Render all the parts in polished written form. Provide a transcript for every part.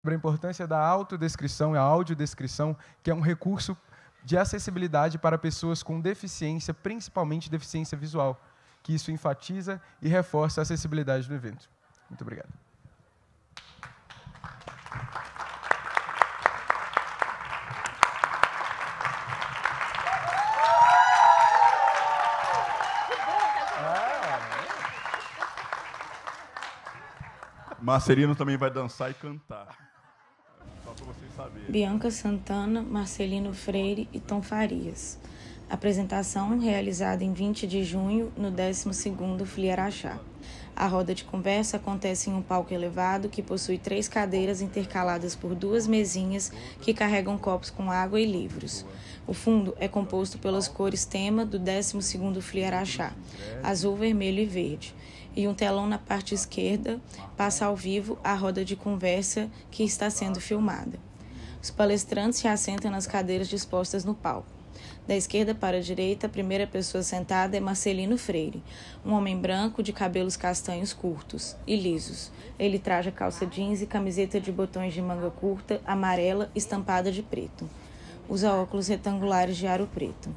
sobre a importância da autodescrição e a audiodescrição, que é um recurso de acessibilidade para pessoas com deficiência, principalmente deficiência visual, que isso enfatiza e reforça a acessibilidade do evento. Muito obrigado. Marcelino também vai dançar e cantar. Só para vocês saberem. Bianca Santana, Marcelino Freire e Tom Farias. Apresentação realizada em 20 de junho, no 12º FLI Araxá. A roda de conversa acontece em um palco elevado que possui 3 cadeiras intercaladas por 2 mesinhas que carregam copos com água e livros. O fundo é composto pelas cores tema do 12º FLI Araxá, azul, vermelho e verde. E um telão na parte esquerda passa ao vivo a roda de conversa que está sendo filmada. Os palestrantes se assentam nas cadeiras dispostas no palco. Da esquerda para a direita, a primeira pessoa sentada é Marcelino Freire, um homem branco de cabelos castanhos curtos e lisos. Ele traja calça jeans e camiseta de botões de manga curta, amarela, estampada de preto. Usa óculos retangulares de aro preto.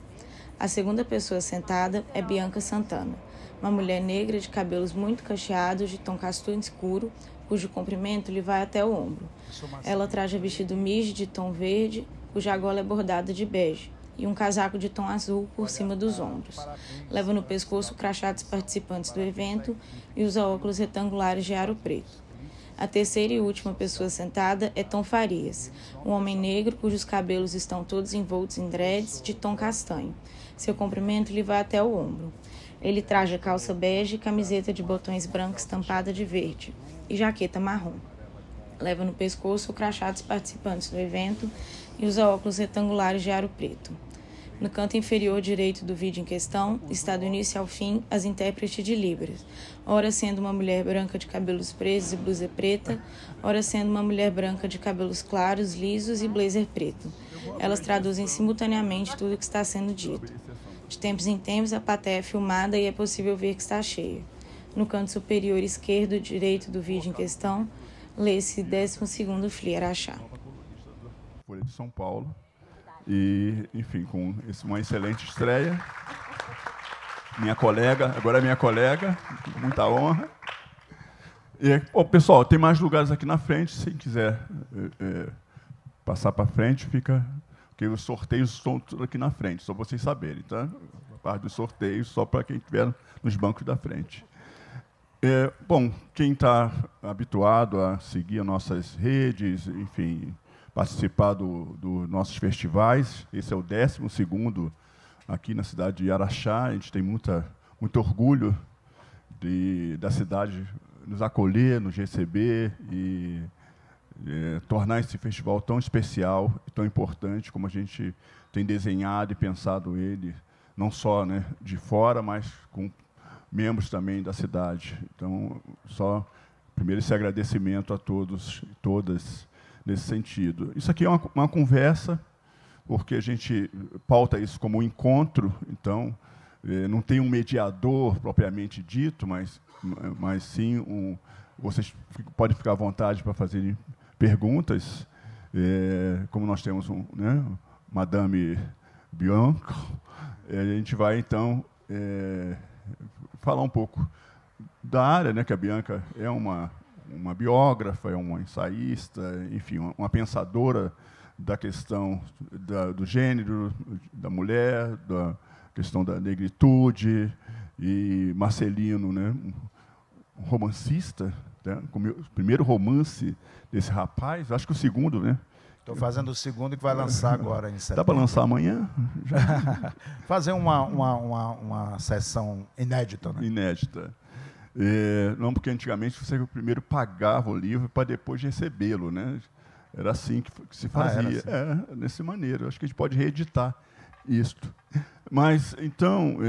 A segunda pessoa sentada é Bianca Santana, uma mulher negra de cabelos muito cacheados, de tom castanho escuro, cujo comprimento lhe vai até o ombro. Ela traja vestido midi de tom verde, cuja gola é bordada de bege, e um casaco de tom azul por cima dos ombros. Leva no pescoço o crachá dos participantes do evento e usa óculos retangulares de aro preto. A terceira e última pessoa sentada é Tom Farias, um homem negro cujos cabelos estão todos envoltos em dreads de tom castanho. Seu comprimento lhe vai até o ombro. Ele traja calça bege, camiseta de botões brancos estampada de verde e jaqueta marrom. Leva no pescoço o crachá dos participantes do evento e usa óculos retangulares de aro preto. No canto inferior direito do vídeo em questão, está do início ao fim as intérpretes de Libras, ora sendo uma mulher branca de cabelos presos e blusa preta, ora sendo uma mulher branca de cabelos claros, lisos e blazer preto. Elas traduzem simultaneamente tudo o que está sendo dito. De tempos em tempos, a plateia é filmada e é possível ver que está cheia. No canto superior esquerdo e direito do vídeo em questão, lê-se 12º FLI Araxá. Folha de São Paulo. E, enfim, com uma excelente estreia. Minha colega, agora é minha colega, muita honra. E, bom, pessoal, tem mais lugares aqui na frente, se quiser passar para frente, fica... Porque os sorteios estão tudo aqui na frente, só para vocês saberem, tá? A parte dos sorteios, só para quem estiver nos bancos da frente. Bom, quem está habituado a seguir as nossas redes, enfim, participar dos nossos festivais, esse é o 12º aqui na cidade de Araxá. A gente tem muito orgulho da cidade nos acolher, nos receber e tornar esse festival tão especial e tão importante como a gente tem desenhado e pensado ele, não só, né, de fora, mas com membros também da cidade. Então, só primeiro esse agradecimento a todos e todas nesse sentido. Isso aqui é uma conversa, porque a gente pauta isso como um encontro, então não tem um mediador propriamente dito, mas sim vocês podem ficar à vontade para fazerem perguntas, como nós temos Madame Bianca, a gente vai, então, falar um pouco da área, né, que a Bianca é uma biógrafa, é uma ensaísta, enfim, uma pensadora da questão do gênero, da mulher, da questão da negritude, e Marcelino, né, um romancista, né, com o primeiro romance desse rapaz, acho que o segundo, né? Estou fazendo o segundo que vai lançar agora em setembro. Dá para lançar amanhã? Fazer uma sessão inédita, né? Inédita. Não, porque antigamente você primeiro pagava o livro para depois recebê-lo, né? Era assim que se fazia. Assim. Dessa maneira. Acho que a gente pode reeditar isto. Mas, então,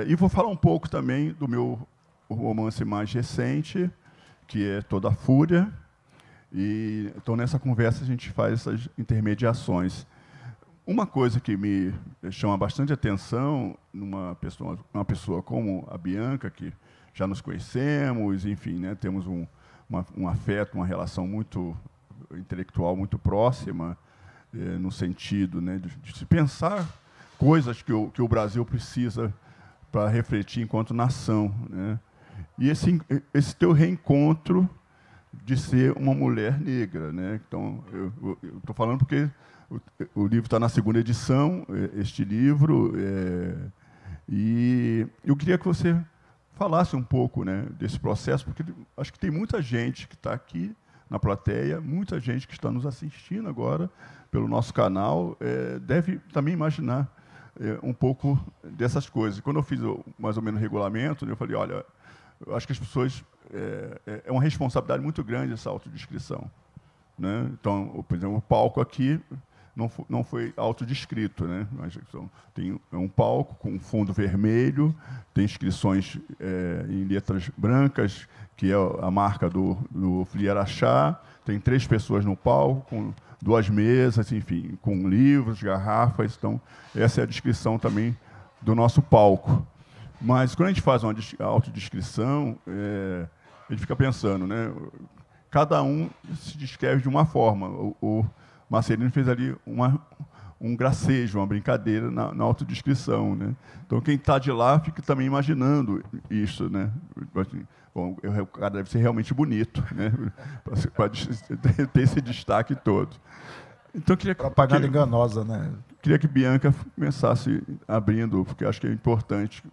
e vou falar um pouco também do meu romance mais recente, que é Toda a Fúria. E, então, nessa conversa, a gente faz essas intermediações. Uma coisa que me chama bastante atenção numa pessoa como a Bianca, que já nos conhecemos, enfim, né, temos um afeto, uma relação muito intelectual muito próxima, no sentido, né, de se pensar coisas que o Brasil precisa para refletir enquanto nação, né? E esse teu reencontro de ser uma mulher negra, né? Então, eu estou falando porque o livro está na 2ª edição, este livro, e eu queria que você falasse um pouco, né, desse processo, porque acho que tem muita gente que está aqui na plateia, muita gente que está nos assistindo agora pelo nosso canal, deve também imaginar um pouco dessas coisas. Quando eu fiz mais ou menos o regulamento, eu falei, olha, eu acho que as pessoas... É uma responsabilidade muito grande essa autodescrição, né? Então, por exemplo, o palco aqui não foi autodescrito, né? Mas tem um palco com fundo vermelho, tem inscrições em letras brancas, que é a marca do Flieraxá, tem 3 pessoas no palco, com 2 mesas, enfim, com livros, garrafas. Então, essa é a descrição também do nosso palco. Mas, quando a gente faz uma autodescrição, a gente fica pensando, né? Cada um se descreve de uma forma. O Marcelino fez ali um gracejo, uma brincadeira na autodescrição, né? Então, quem está de lá fica também imaginando isso, né? Bom, o cara deve ser realmente bonito, né? Para ter esse destaque todo. Então, propaganda enganosa, né? Queria que Bianca começasse abrindo, porque acho que é importante.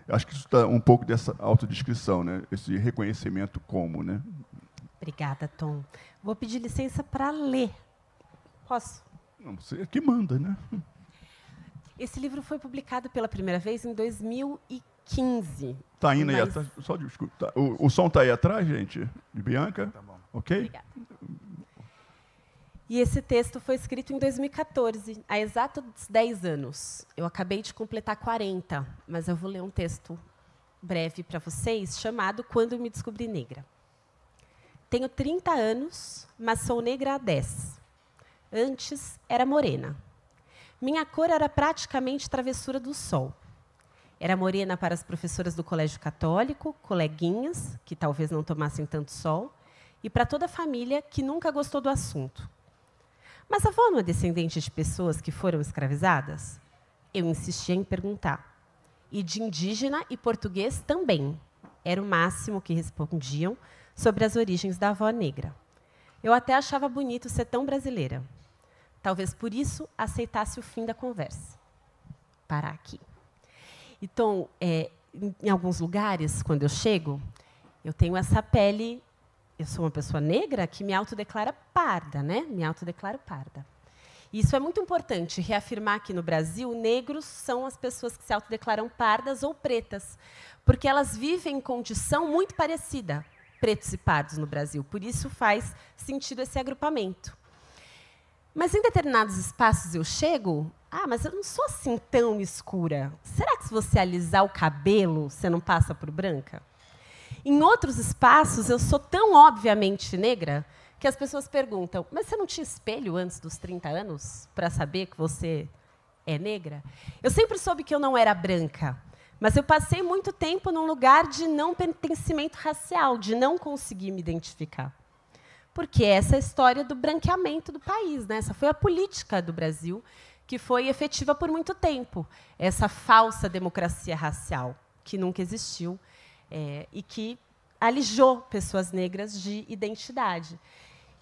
Acho que isso está um pouco dessa autodescrição, né? Esse reconhecimento como, né? Obrigada, Tom. Vou pedir licença para ler. Posso? Não, você é que manda, né? Esse livro foi publicado pela primeira vez em 2015. Está indo aí atrás. Só desculpa. O som está aí atrás, gente? De Bianca? Tá bom. Ok? Obrigada. E esse texto foi escrito em 2014, há exatos 10 anos. Eu acabei de completar 40, mas eu vou ler um texto breve para vocês, chamado Quando Me Descobri Negra. Tenho 30 anos, mas sou negra há 10. Antes, era morena. Minha cor era praticamente travessura do sol. Era morena para as professoras do colégio católico, coleguinhas, que talvez não tomassem tanto sol, e para toda a família que nunca gostou do assunto. Mas a avó não é descendente de pessoas que foram escravizadas? Eu insistia em perguntar. E de indígena e português também. Era o máximo que respondiam sobre as origens da avó negra. Eu até achava bonito ser tão brasileira. Talvez por isso aceitasse o fim da conversa. Parar aqui. Então, em alguns lugares, quando eu chego, eu tenho essa pele... Eu sou uma pessoa negra que me autodeclara parda, né? Me autodeclaro parda. E isso é muito importante, reafirmar que no Brasil, negros são as pessoas que se autodeclaram pardas ou pretas, porque elas vivem em condição muito parecida, pretos e pardos no Brasil. Por isso faz sentido esse agrupamento. Mas em determinados espaços eu chego, mas eu não sou assim tão escura. Será que se você alisar o cabelo, você não passa por branca? Em outros espaços, eu sou tão obviamente negra que as pessoas perguntam, mas você não tinha espelho antes dos 30 anos para saber que você é negra? Eu sempre soube que eu não era branca, mas eu passei muito tempo num lugar de não pertencimento racial, de não conseguir me identificar. Porque essa é a história do branqueamento do país, né? Essa foi a política do Brasil, que foi efetiva por muito tempo. Essa falsa democracia racial, que nunca existiu, e que alijou pessoas negras de identidade.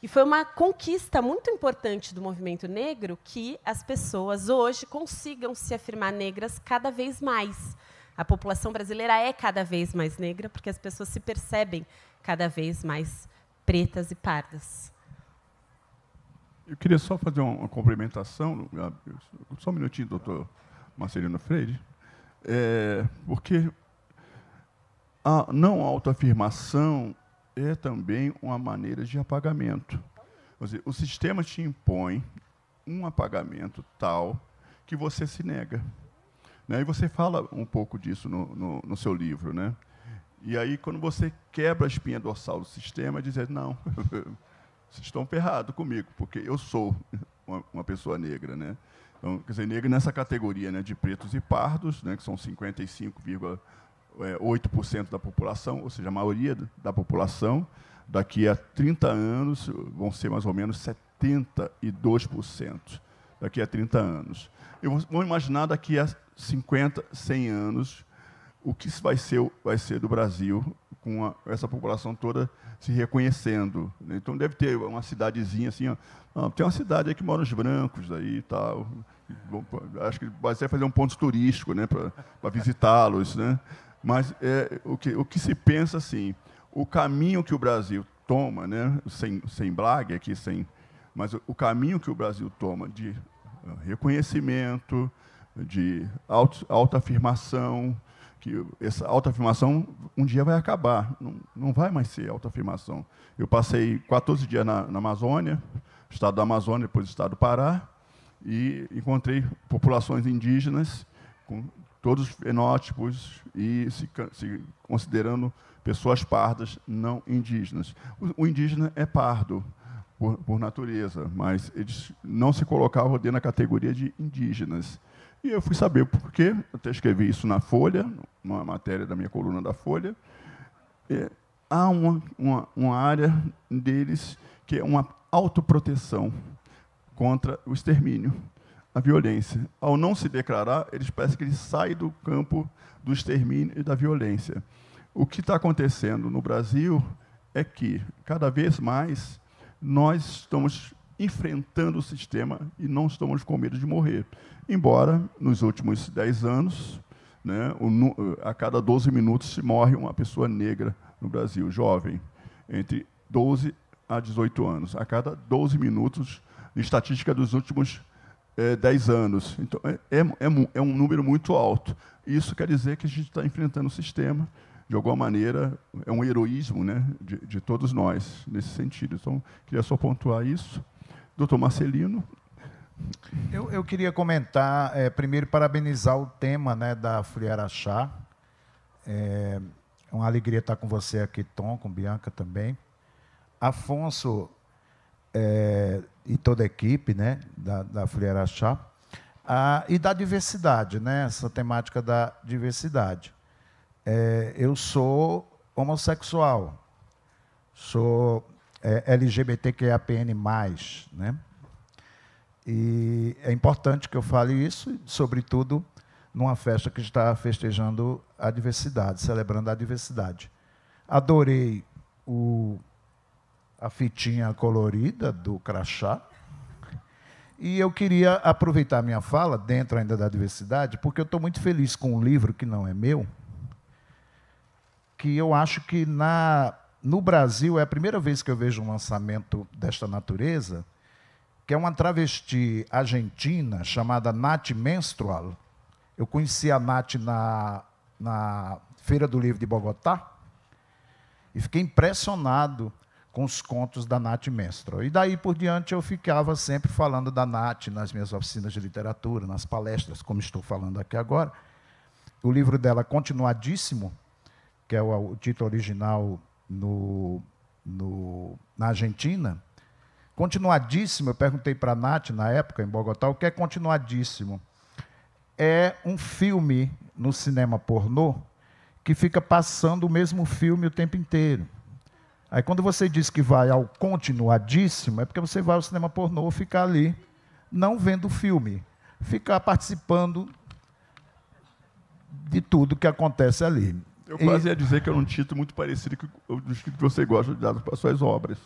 E foi uma conquista muito importante do movimento negro que as pessoas hoje consigam se afirmar negras cada vez mais. A população brasileira é cada vez mais negra porque as pessoas se percebem cada vez mais pretas e pardas. Eu queria só fazer uma complementação, só um minutinho, doutor Marcelino Freire, porque a não autoafirmação é também uma maneira de apagamento. Quer dizer, o sistema te impõe um apagamento tal que você se nega. Né? E você fala um pouco disso no seu livro. Né? E aí, quando você quebra a espinha dorsal do sistema, dizer, não, vocês estão ferrados comigo, porque eu sou uma pessoa negra. Né? Então, quer dizer, negra nessa categoria, né, de pretos e pardos, né, que são 55,8% da população, ou seja, a maioria da população, daqui a 30 anos vão ser mais ou menos 72%. Daqui a 30 anos. Vamos imaginar daqui a 50, 100 anos o que vai ser do Brasil com essa população toda se reconhecendo. Então, deve ter uma cidadezinha assim, ó. Tem uma cidade aí que mora os brancos aí e tal. Acho que vai ser fazer um ponto turístico, né, para visitá-los, né? Mas o que se pensa assim, o caminho que o Brasil toma, né, sem blague aqui, mas o caminho que o Brasil toma de reconhecimento, de autoafirmação, que essa autoafirmação um dia vai acabar, não vai mais ser autoafirmação. Eu passei 14 dias na Amazônia, estado da Amazônia, depois estado do Pará, e encontrei populações indígenas com todos os fenótipos e se considerando pessoas pardas não indígenas. O indígena é pardo por natureza, mas eles não se colocavam dentro da categoria de indígenas. E eu fui saber por quê, até escrevi isso na Folha, numa matéria da minha coluna da Folha. Há uma área deles que é uma autoproteção contra o extermínio, a violência. Ao não se declarar, eles parecem que eles saem do campo do extermínio e da violência. O que está acontecendo no Brasil é que, cada vez mais, nós estamos enfrentando o sistema e não estamos com medo de morrer. Embora, nos últimos 10 anos, né, a cada 12 minutos se morre uma pessoa negra no Brasil, jovem, entre 12 a 18 anos. A cada 12 minutos, estatística dos últimos 10 anos. Então, é um número muito alto. Isso quer dizer que a gente está enfrentando o sistema, de alguma maneira, é um heroísmo, né, de todos nós, nesse sentido. Então, queria só pontuar isso. Doutor Marcelino. Eu queria comentar, primeiro, parabenizar o tema, né, da Flieraxá. É uma alegria estar com você aqui, Tom, com Bianca também. Afonso e toda a equipe, né, da Flieraxá. E da diversidade, né, essa temática da diversidade. Eu sou homossexual, sou LGBTQIAPN+, né? E é importante que eu fale isso, sobretudo numa festa que está festejando a diversidade, celebrando a diversidade. Adorei a fitinha colorida do crachá. E eu queria aproveitar a minha fala, dentro ainda da diversidade, porque eu estou muito feliz com um livro que não é meu, que eu acho que no Brasil é a primeira vez que eu vejo um lançamento desta natureza, que é uma travesti argentina chamada Nath Menstrual. Eu conheci a Nath na Feira do Livro de Bogotá e fiquei impressionado com os contos da Nath Menstrual. E daí por diante eu ficava sempre falando da Nath nas minhas oficinas de literatura, nas palestras, como estou falando aqui agora. O livro dela, Continuadíssimo, que é o título original na Argentina. Continuadíssimo, eu perguntei para a Nath, na época, em Bogotá, o que é Continuadíssimo? É um filme no cinema pornô que fica passando o mesmo filme o tempo inteiro. Aí, quando você diz que vai ao Continuadíssimo, é porque você vai ao cinema pornô ficar ali, não vendo o filme, ficar participando de tudo que acontece ali. Eu quase ia dizer que era um título muito parecido com o que você gosta de dar para as suas obras.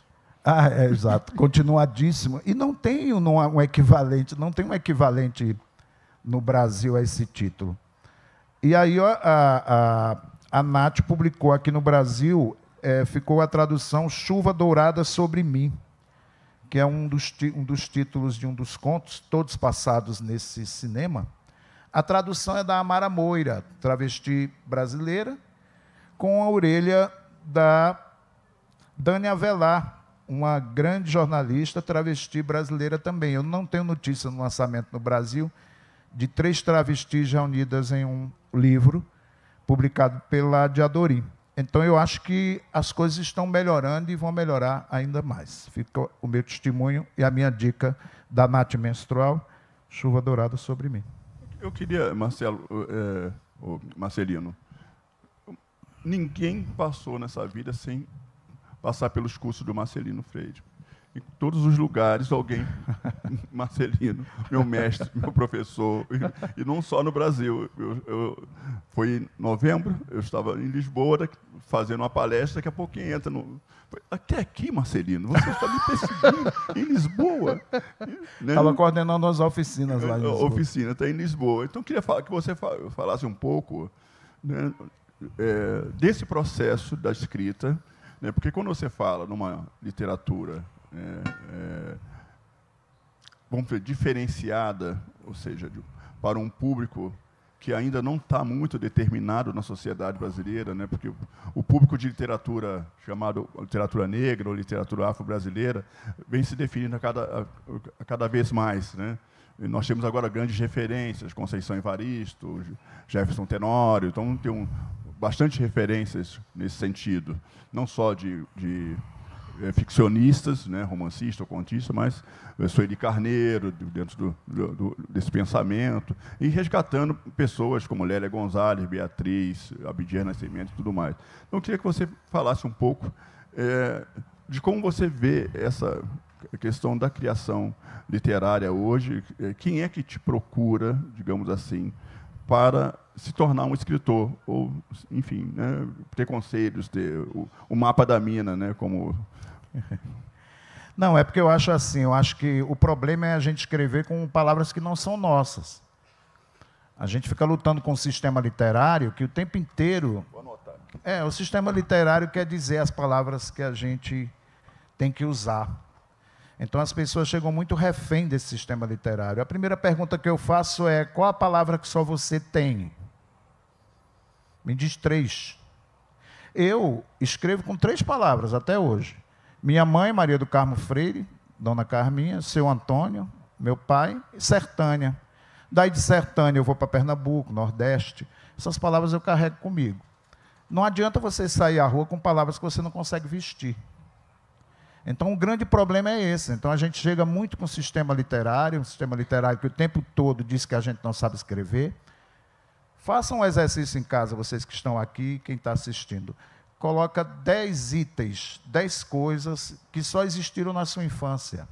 Exato. Continuadíssimo. E não tem um equivalente, no Brasil a esse título. E aí a Nath publicou aqui no Brasil, ficou a tradução Chuva Dourada Sobre Mim, que é um dos títulos de um dos contos, todos passados nesse cinema. A tradução é da Amara Moira, travesti brasileira, com a orelha da Dani Avelar, uma grande jornalista travesti brasileira também. Eu não tenho notícia no lançamento no Brasil de 3 travestis reunidas em um livro publicado pela Diadorim. Então, eu acho que as coisas estão melhorando e vão melhorar ainda mais. Fica o meu testemunho e a minha dica da Nath Menstrual, Chuva Dourada Sobre Mim. Eu queria, Marcelino, ninguém passou nessa vida sem passar pelos cursos do Marcelino Freire. Em todos os lugares, alguém, Marcelino, meu mestre, meu professor, e não só no Brasil. Foi em novembro, eu estava em Lisboa fazendo uma palestra, daqui a pouquinho entra no... Até aqui, Marcelino, você está me perseguindo em Lisboa. Estava coordenando as oficinas lá em Lisboa. A oficina está em Lisboa. Então, eu queria que você falasse um pouco, né, desse processo da escrita, né, porque quando você fala numa literatura vamos dizer, diferenciada, ou seja, para um público que ainda não está muito determinado na sociedade brasileira, né, porque o público de literatura, chamado literatura negra ou literatura afro-brasileira, vem se definindo a cada vez mais, né? E nós temos agora grandes referências, Conceição Evaristo, Jefferson Tenório, então tem bastante referências nesse sentido, não só de ficcionistas, né, romancista ou contista, mas Sueli Carneiro, dentro desse pensamento, e resgatando pessoas como Lélia Gonzalez, Beatriz, Abdias Nascimento e tudo mais. Então, eu queria que você falasse um pouco de como você vê essa questão da criação literária hoje, quem é que te procura, digamos assim, para se tornar um escritor, ou, enfim, né, ter conselhos, ter o mapa da mina, né, como... Não, é porque eu acho assim, eu acho que o problema é a gente escrever com palavras que não são nossas. A gente fica lutando com um sistema literário que o tempo inteiro... Vou anotar. O sistema literário quer dizer as palavras que a gente tem que usar. Então, as pessoas chegam muito refém desse sistema literário. A primeira pergunta que eu faço é, qual a palavra que só você tem? Me diz 3. Eu escrevo com 3 palavras até hoje. Minha mãe, Maria do Carmo Freire, Dona Carminha, seu Antônio, meu pai, e Sertânia. Daí de Sertânia eu vou para Pernambuco, Nordeste. Essas palavras eu carrego comigo. Não adianta você sair à rua com palavras que você não consegue vestir. Então, o grande problema é esse. Então, a gente chega muito com o sistema literário, um sistema literário que o tempo todo diz que a gente não sabe escrever. Façam um exercício em casa, vocês que estão aqui, quem está assistindo. Coloca 10 itens, 10 coisas que só existiram na sua infância.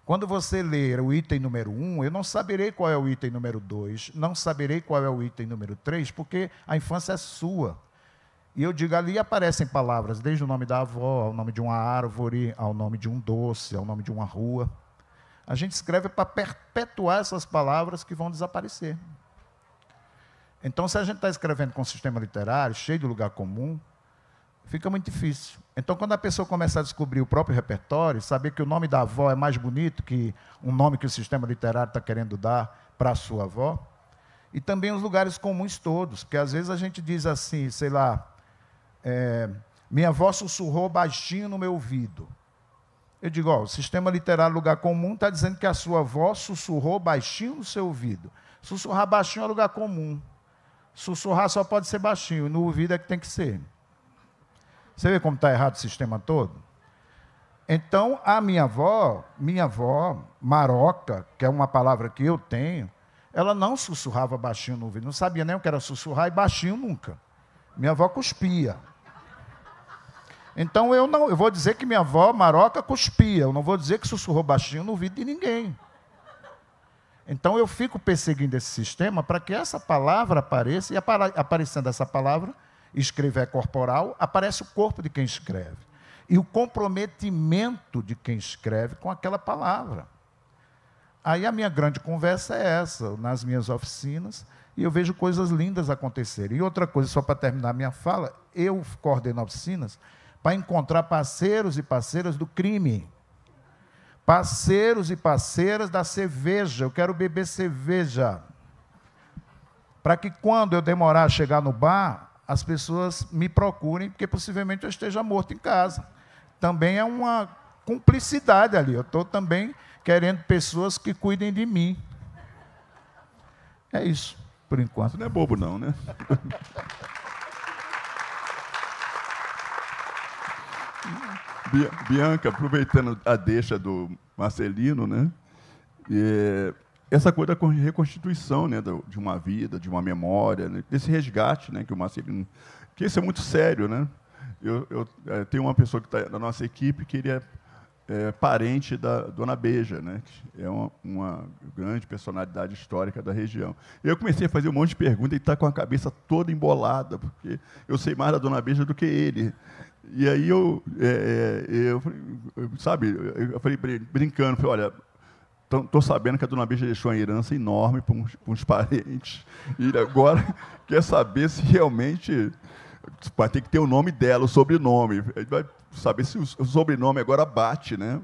Quando você ler o item número 1, eu não saberei qual é o item número 2, não saberei qual é o item número 3, porque a infância é sua. E eu digo, ali aparecem palavras, desde o nome da avó, ao nome de uma árvore, ao nome de um doce, ao nome de uma rua. A gente escreve para perpetuar essas palavras que vão desaparecer. Então, se a gente está escrevendo com um sistema literário, cheio de lugar comum, fica muito difícil. Então, quando a pessoa começa a descobrir o próprio repertório, saber que o nome da avó é mais bonito que um nome que o sistema literário está querendo dar para a sua avó, e também os lugares comuns todos, porque às vezes a gente diz assim, sei lá, minha avó sussurrou baixinho no meu ouvido. Eu digo, o sistema literário lugar comum está dizendo que a sua avó sussurrou baixinho no seu ouvido. Sussurrar baixinho é lugar comum. Sussurrar só pode ser baixinho, no ouvido é que tem que ser. Você vê como está errado o sistema todo? Então, a minha avó, maroca, que é uma palavra que eu tenho, ela não sussurrava baixinho no ouvido, não sabia nem o que era sussurrar e baixinho nunca. Minha avó cuspia. Então, eu vou dizer que minha avó, maroca, cuspia, eu não vou dizer que sussurrou baixinho no ouvido de ninguém. Então, eu fico perseguindo esse sistema para que essa palavra apareça, e aparecendo essa palavra, escrever corporal, aparece o corpo de quem escreve. E o comprometimento de quem escreve com aquela palavra. Aí a minha grande conversa é essa, nas minhas oficinas, e eu vejo coisas lindas acontecerem. E outra coisa, só para terminar a minha fala, eu coordeno oficinas para encontrar parceiros e parceiras do crime. Parceiros e parceiras da cerveja. Eu quero beber cerveja. Para que quando eu demorar a chegar no bar, as pessoas me procurem, porque possivelmente eu esteja morto em casa. Também é uma cumplicidade ali. Eu estou também querendo pessoas que cuidem de mim. É isso, por enquanto. Isso não é bobo, não, né? Bianca, aproveitando a deixa do Marcelino, né? Essa coisa da reconstituição, né, de uma vida, de uma memória, né, desse resgate, né, que o Marcelino... Que isso é muito sério, né? Tem uma pessoa que está na nossa equipe que ele é parente da Dona Beija, né? Que é uma grande personalidade histórica da região. Eu comecei a fazer um monte de perguntas e está com a cabeça toda embolada, porque eu sei mais da Dona Beija do que ele. E aí eu falei brincando, falei, olha, estou sabendo que a Dona Beija deixou uma herança enorme para uns parentes, e agora quer saber se realmente vai ter que ter o nome dela, o sobrenome. Vai saber se o sobrenome agora bate, né?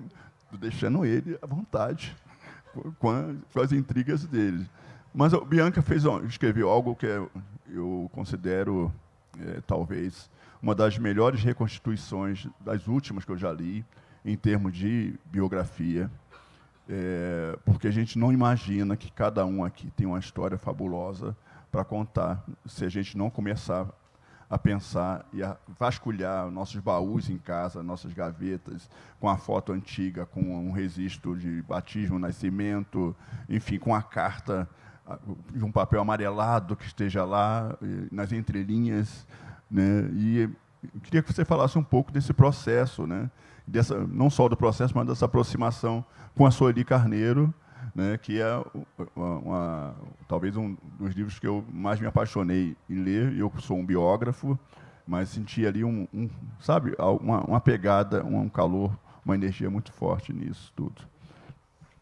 Deixando ele à vontade com as intrigas dele. Mas a Bianca escreveu algo que eu considero, talvez, uma das melhores reconstituições, das últimas que eu já li, em termos de biografia, porque a gente não imagina que cada um aqui tem uma história fabulosa para contar, se a gente não começar a pensar e a vasculhar nossos baús em casa, nossas gavetas, com a foto antiga, com um registro de batismo, nascimento, enfim, com a carta de um papel amarelado que esteja lá, nas entrelinhas, né? E eu queria que você falasse um pouco desse processo, né? Não só do processo, mas dessa aproximação com a Sueli Carneiro, né? Que é talvez um dos livros que eu mais me apaixonei em ler. Eu sou um biógrafo, mas senti ali sabe, uma pegada, um calor, uma energia muito forte nisso tudo.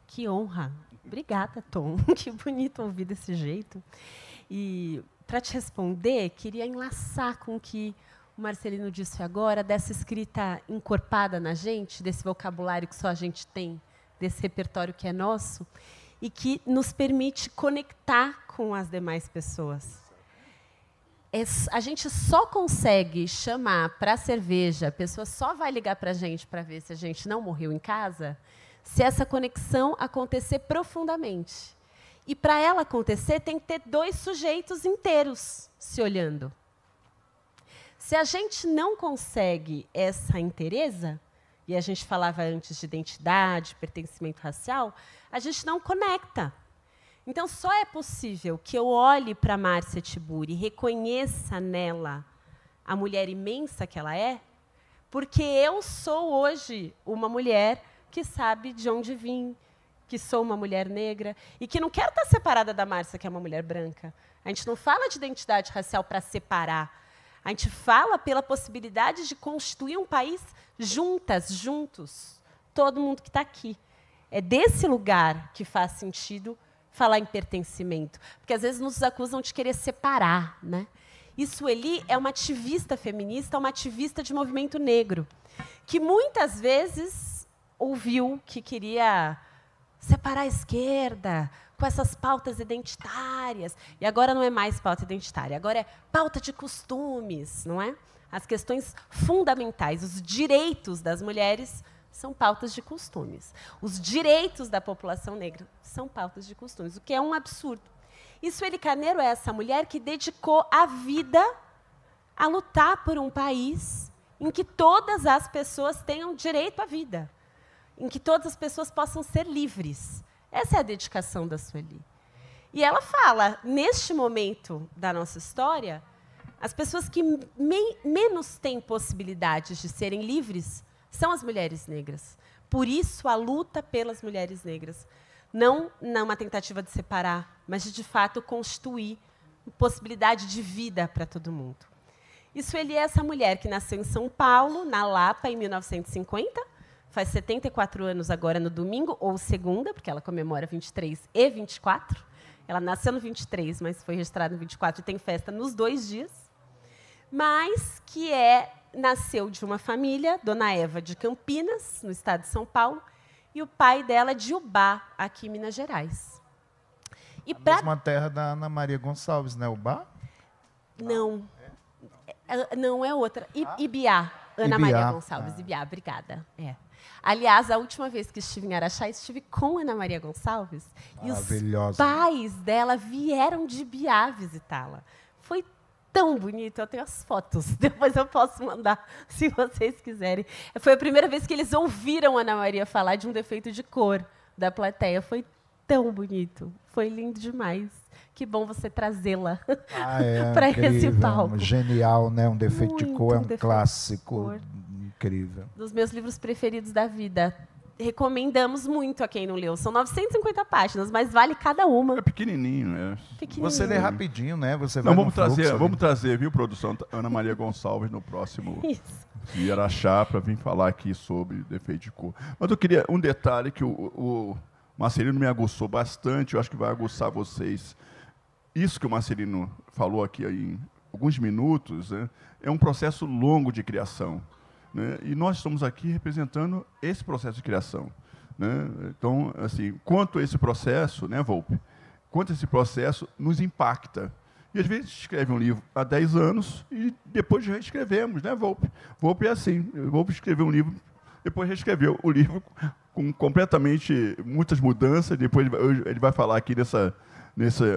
Que honra! Obrigada, Tom. Que bonito ouvir desse jeito. E, para te responder, queria enlaçar com o que o Marcelino disse agora, dessa escrita encorpada na gente, desse vocabulário que só a gente tem, desse repertório que é nosso, e que nos permite conectar com as demais pessoas. A gente só consegue chamar para a cerveja, a pessoa só vai ligar para a gente para ver se a gente não morreu em casa, se essa conexão acontecer profundamente. E, para ela acontecer, tem que ter dois sujeitos inteiros se olhando. Se a gente não consegue essa inteireza, e a gente falava antes de identidade, pertencimento racial, a gente não conecta. Então, só é possível que eu olhe para Márcia Tiburi e reconheça nela a mulher imensa que ela é, porque eu sou hoje uma mulher que sabe de onde vim, que sou uma mulher negra e que não quero estar separada da Márcia, que é uma mulher branca. A gente não fala de identidade racial para separar. A gente fala pela possibilidade de construir um país juntas, juntos, todo mundo que está aqui. É desse lugar que faz sentido falar em pertencimento, porque às vezes nos acusam de querer separar, né? E Sueli é uma ativista feminista, uma ativista de movimento negro, que muitas vezes ouviu que queria separar a esquerda com essas pautas identitárias. E agora não é mais pauta identitária, agora é pauta de costumes, não é? As questões fundamentais, os direitos das mulheres são pautas de costumes. Os direitos da população negra são pautas de costumes, o que é um absurdo. E Sueli Carneiro é essa mulher que dedicou a vida a lutar por um país em que todas as pessoas tenham direito à vida, em que todas as pessoas possam ser livres. Essa é a dedicação da Sueli. E ela fala, neste momento da nossa história, as pessoas que menos têm possibilidades de serem livres são as mulheres negras. Por isso, a luta pelas mulheres negras. Não numa tentativa de separar, mas de fato, constituir possibilidade de vida para todo mundo. E Sueli é essa mulher que nasceu em São Paulo, na Lapa, em 1950, faz 74 anos agora no domingo, ou segunda, porque ela comemora 23 e 24. Ela nasceu no 23, mas foi registrada no 24 e tem festa nos 2 dias. Mas que nasceu de uma família, Dona Eva de Campinas, no estado de São Paulo, e o pai dela é de Ubá, aqui em Minas Gerais. E a mesma terra da Ana Maria Gonçalves, né? Ubá? Não. Não é outra. Ibiá. Ana Maria Gonçalves. Ibiá, obrigada. É. Aliás, a última vez que estive em Araxá, estive com Ana Maria Gonçalves. E os pais dela vieram de Ibiá visitá-la. Foi tão bonito, eu tenho as fotos. Depois eu posso mandar, se vocês quiserem. Foi a primeira vez que eles ouviram Ana Maria falar de um defeito de cor da plateia. Foi tão bonito. Foi lindo demais. Que bom você trazê-la É para esse incrível, palco. Genial, né? Um defeito de cor é um defeito de clássico cor. incrível. Dos meus livros preferidos da vida. Recomendamos muito a quem não leu. São 950 páginas, mas vale cada uma. É pequenininho, né? Pequenininho. Você lê rapidinho, né? Você Não, vai vamos trazer, viu, produção? Ana Maria Gonçalves no próximo Isso. de Araxá para vir falar aqui sobre defeito de cor. Mas eu queria um detalhe que o Marcelino me aguçou bastante, eu acho que vai aguçar vocês. Isso que o Marcelino falou aqui em alguns minutos, né, é um processo longo de criação. Né, e nós estamos aqui representando esse processo de criação. Né? Então, assim, quanto esse processo, né, Volpe, quanto esse processo nos impacta. E, às vezes, escreve um livro há 10 anos e depois reescrevemos, né, Volpe? Volpe é assim. Volpe escreveu um livro, depois reescreveu o livro com completamente muitas mudanças. Depois ele vai falar aqui nessa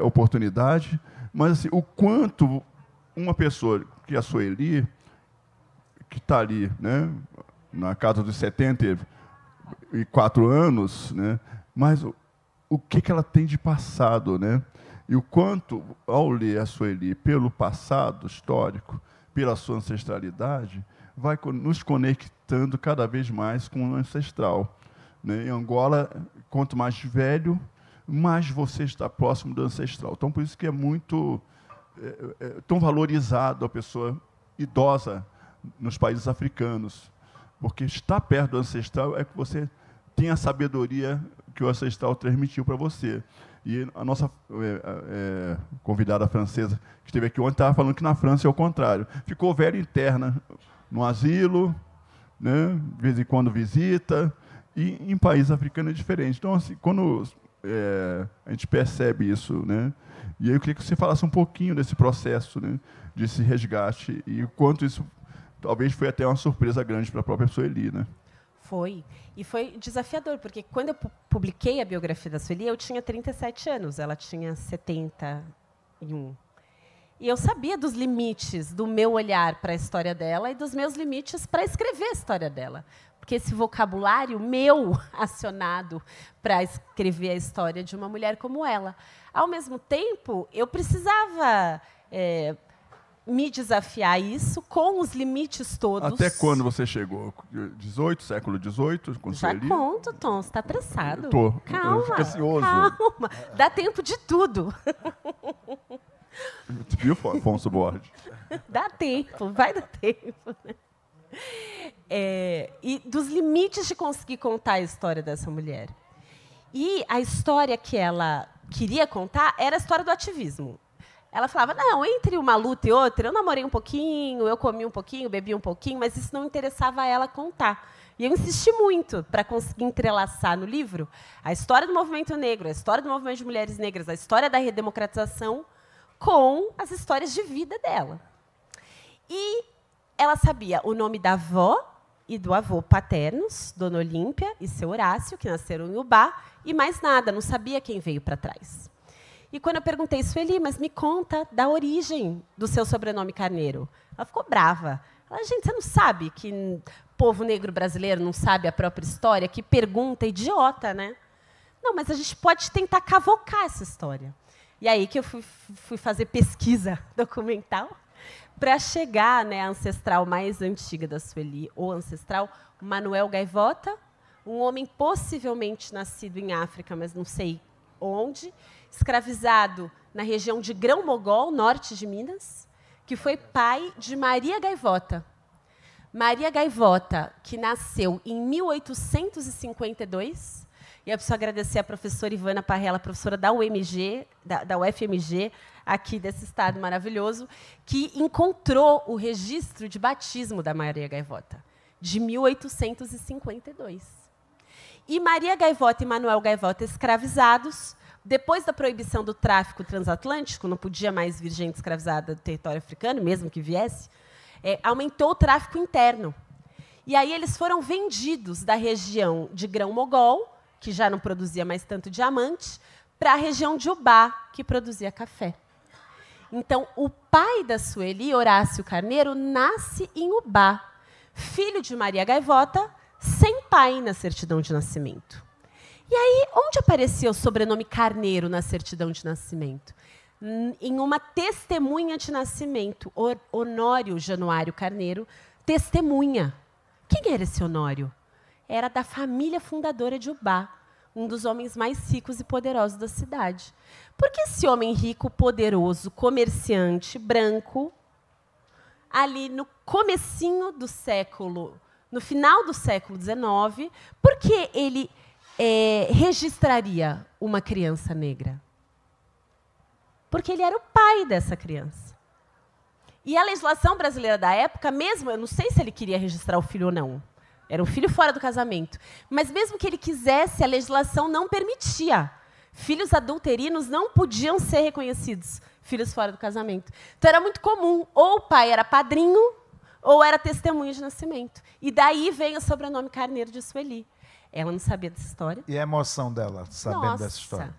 oportunidade. Mas, assim, o quanto uma pessoa que é a Sueli, que está ali, né, na casa dos 74 anos, né, mas o que ela tem de passado, né? E o quanto, ao ler a Sueli pelo passado histórico, pela sua ancestralidade, vai nos conectando cada vez mais com o ancestral. Né? Em Angola, quanto mais velho, mais você está próximo do ancestral. Então, por isso que é muito tão valorizado a pessoa idosa nos países africanos, porque estar perto do ancestral é que você tem a sabedoria que o ancestral transmitiu para você. E a nossa convidada francesa, que esteve aqui ontem, estava falando que na França é o contrário. Ficou velha interna no asilo, né, de vez em quando visita, e em países africanos é diferente. Então, assim, quando a gente percebe isso, né, e aí eu queria que você falasse um pouquinho desse processo, né, desse resgate, e o quanto isso talvez foi até uma surpresa grande para a própria Sueli, né? Foi. E foi desafiador, porque quando eu publiquei a biografia da Sueli, eu tinha 37 anos, ela tinha 71. E eu sabia dos limites do meu olhar para a história dela e dos meus limites para escrever a história dela. Porque esse vocabulário meu acionado para escrever a história de uma mulher como ela. Ao mesmo tempo, eu precisava me desafiar a isso com os limites todos. Até quando você chegou? 18, século XVIII? Com Já Sueli? conto, Tom, você está apressado. Tô. Calma, Eu fico ansioso. calma. Dá tempo de tudo. Viu, Afonso Borges? Dá tempo, vai dar tempo. E dos limites de conseguir contar a história dessa mulher. E a história que ela queria contar era a história do ativismo. Ela falava, não, entre uma luta e outra, eu namorei um pouquinho, eu comi um pouquinho, bebi um pouquinho, mas isso não interessava a ela contar. E eu insisti muito para conseguir entrelaçar no livro a história do movimento negro, a história do movimento de mulheres negras, a história da redemocratização com as histórias de vida dela. E ela sabia o nome da avó e do avô paternos, Dona Olímpia e seu Horácio, que nasceram em Ubá, e mais nada, não sabia quem veio para trás. E quando eu perguntei, Sueli, mas me conta da origem do seu sobrenome Carneiro. Ela ficou brava. Ela, gente, você não sabe que o povo negro brasileiro não sabe a própria história? Que pergunta idiota, né? Não, mas a gente pode tentar cavocar essa história. E aí que eu fui fazer pesquisa documental para chegar, né, à ancestral mais antiga da Sueli, ou ancestral Manuel Gaivota, um homem possivelmente nascido em África, mas não sei onde, escravizado na região de Grão-Mogol, norte de Minas, que foi pai de Maria Gaivota. Maria Gaivota, que nasceu em 1852, e eu preciso agradecer a professora Ivana Parrella, professora da UFMG, aqui desse estado maravilhoso, que encontrou o registro de batismo da Maria Gaivota, de 1852. E Maria Gaivota e Manuel Gaivota escravizados. Depois da proibição do tráfico transatlântico, não podia mais vir gente escravizada do território africano, mesmo que viesse, aumentou o tráfico interno. E aí eles foram vendidos da região de Grão-Mogol, que já não produzia mais tanto diamante, para a região de Ubá, que produzia café. Então, o pai da Sueli, Horácio Carneiro, nasce em Ubá, filho de Maria Gaivota, sem pai na certidão de nascimento. E aí, onde aparecia o sobrenome Carneiro na certidão de nascimento? Em uma testemunha de nascimento, Honório Januário Carneiro, testemunha. Quem era esse Honório? Era da família fundadora de Ubá, um dos homens mais ricos e poderosos da cidade. Porque esse homem rico, poderoso, comerciante, branco, ali no comecinho do século, no final do século XIX, por que ele registraria uma criança negra? Porque ele era o pai dessa criança. E a legislação brasileira da época, mesmo, eu não sei se ele queria registrar o filho ou não, era um filho fora do casamento, mas mesmo que ele quisesse, a legislação não permitia. Filhos adulterinos não podiam ser reconhecidos filhos fora do casamento. Então, era muito comum, ou o pai era padrinho, ou era testemunha de nascimento. E daí vem o sobrenome Carneiro de Sueli. Ela não sabia dessa história. E a emoção dela, sabendo dessa história?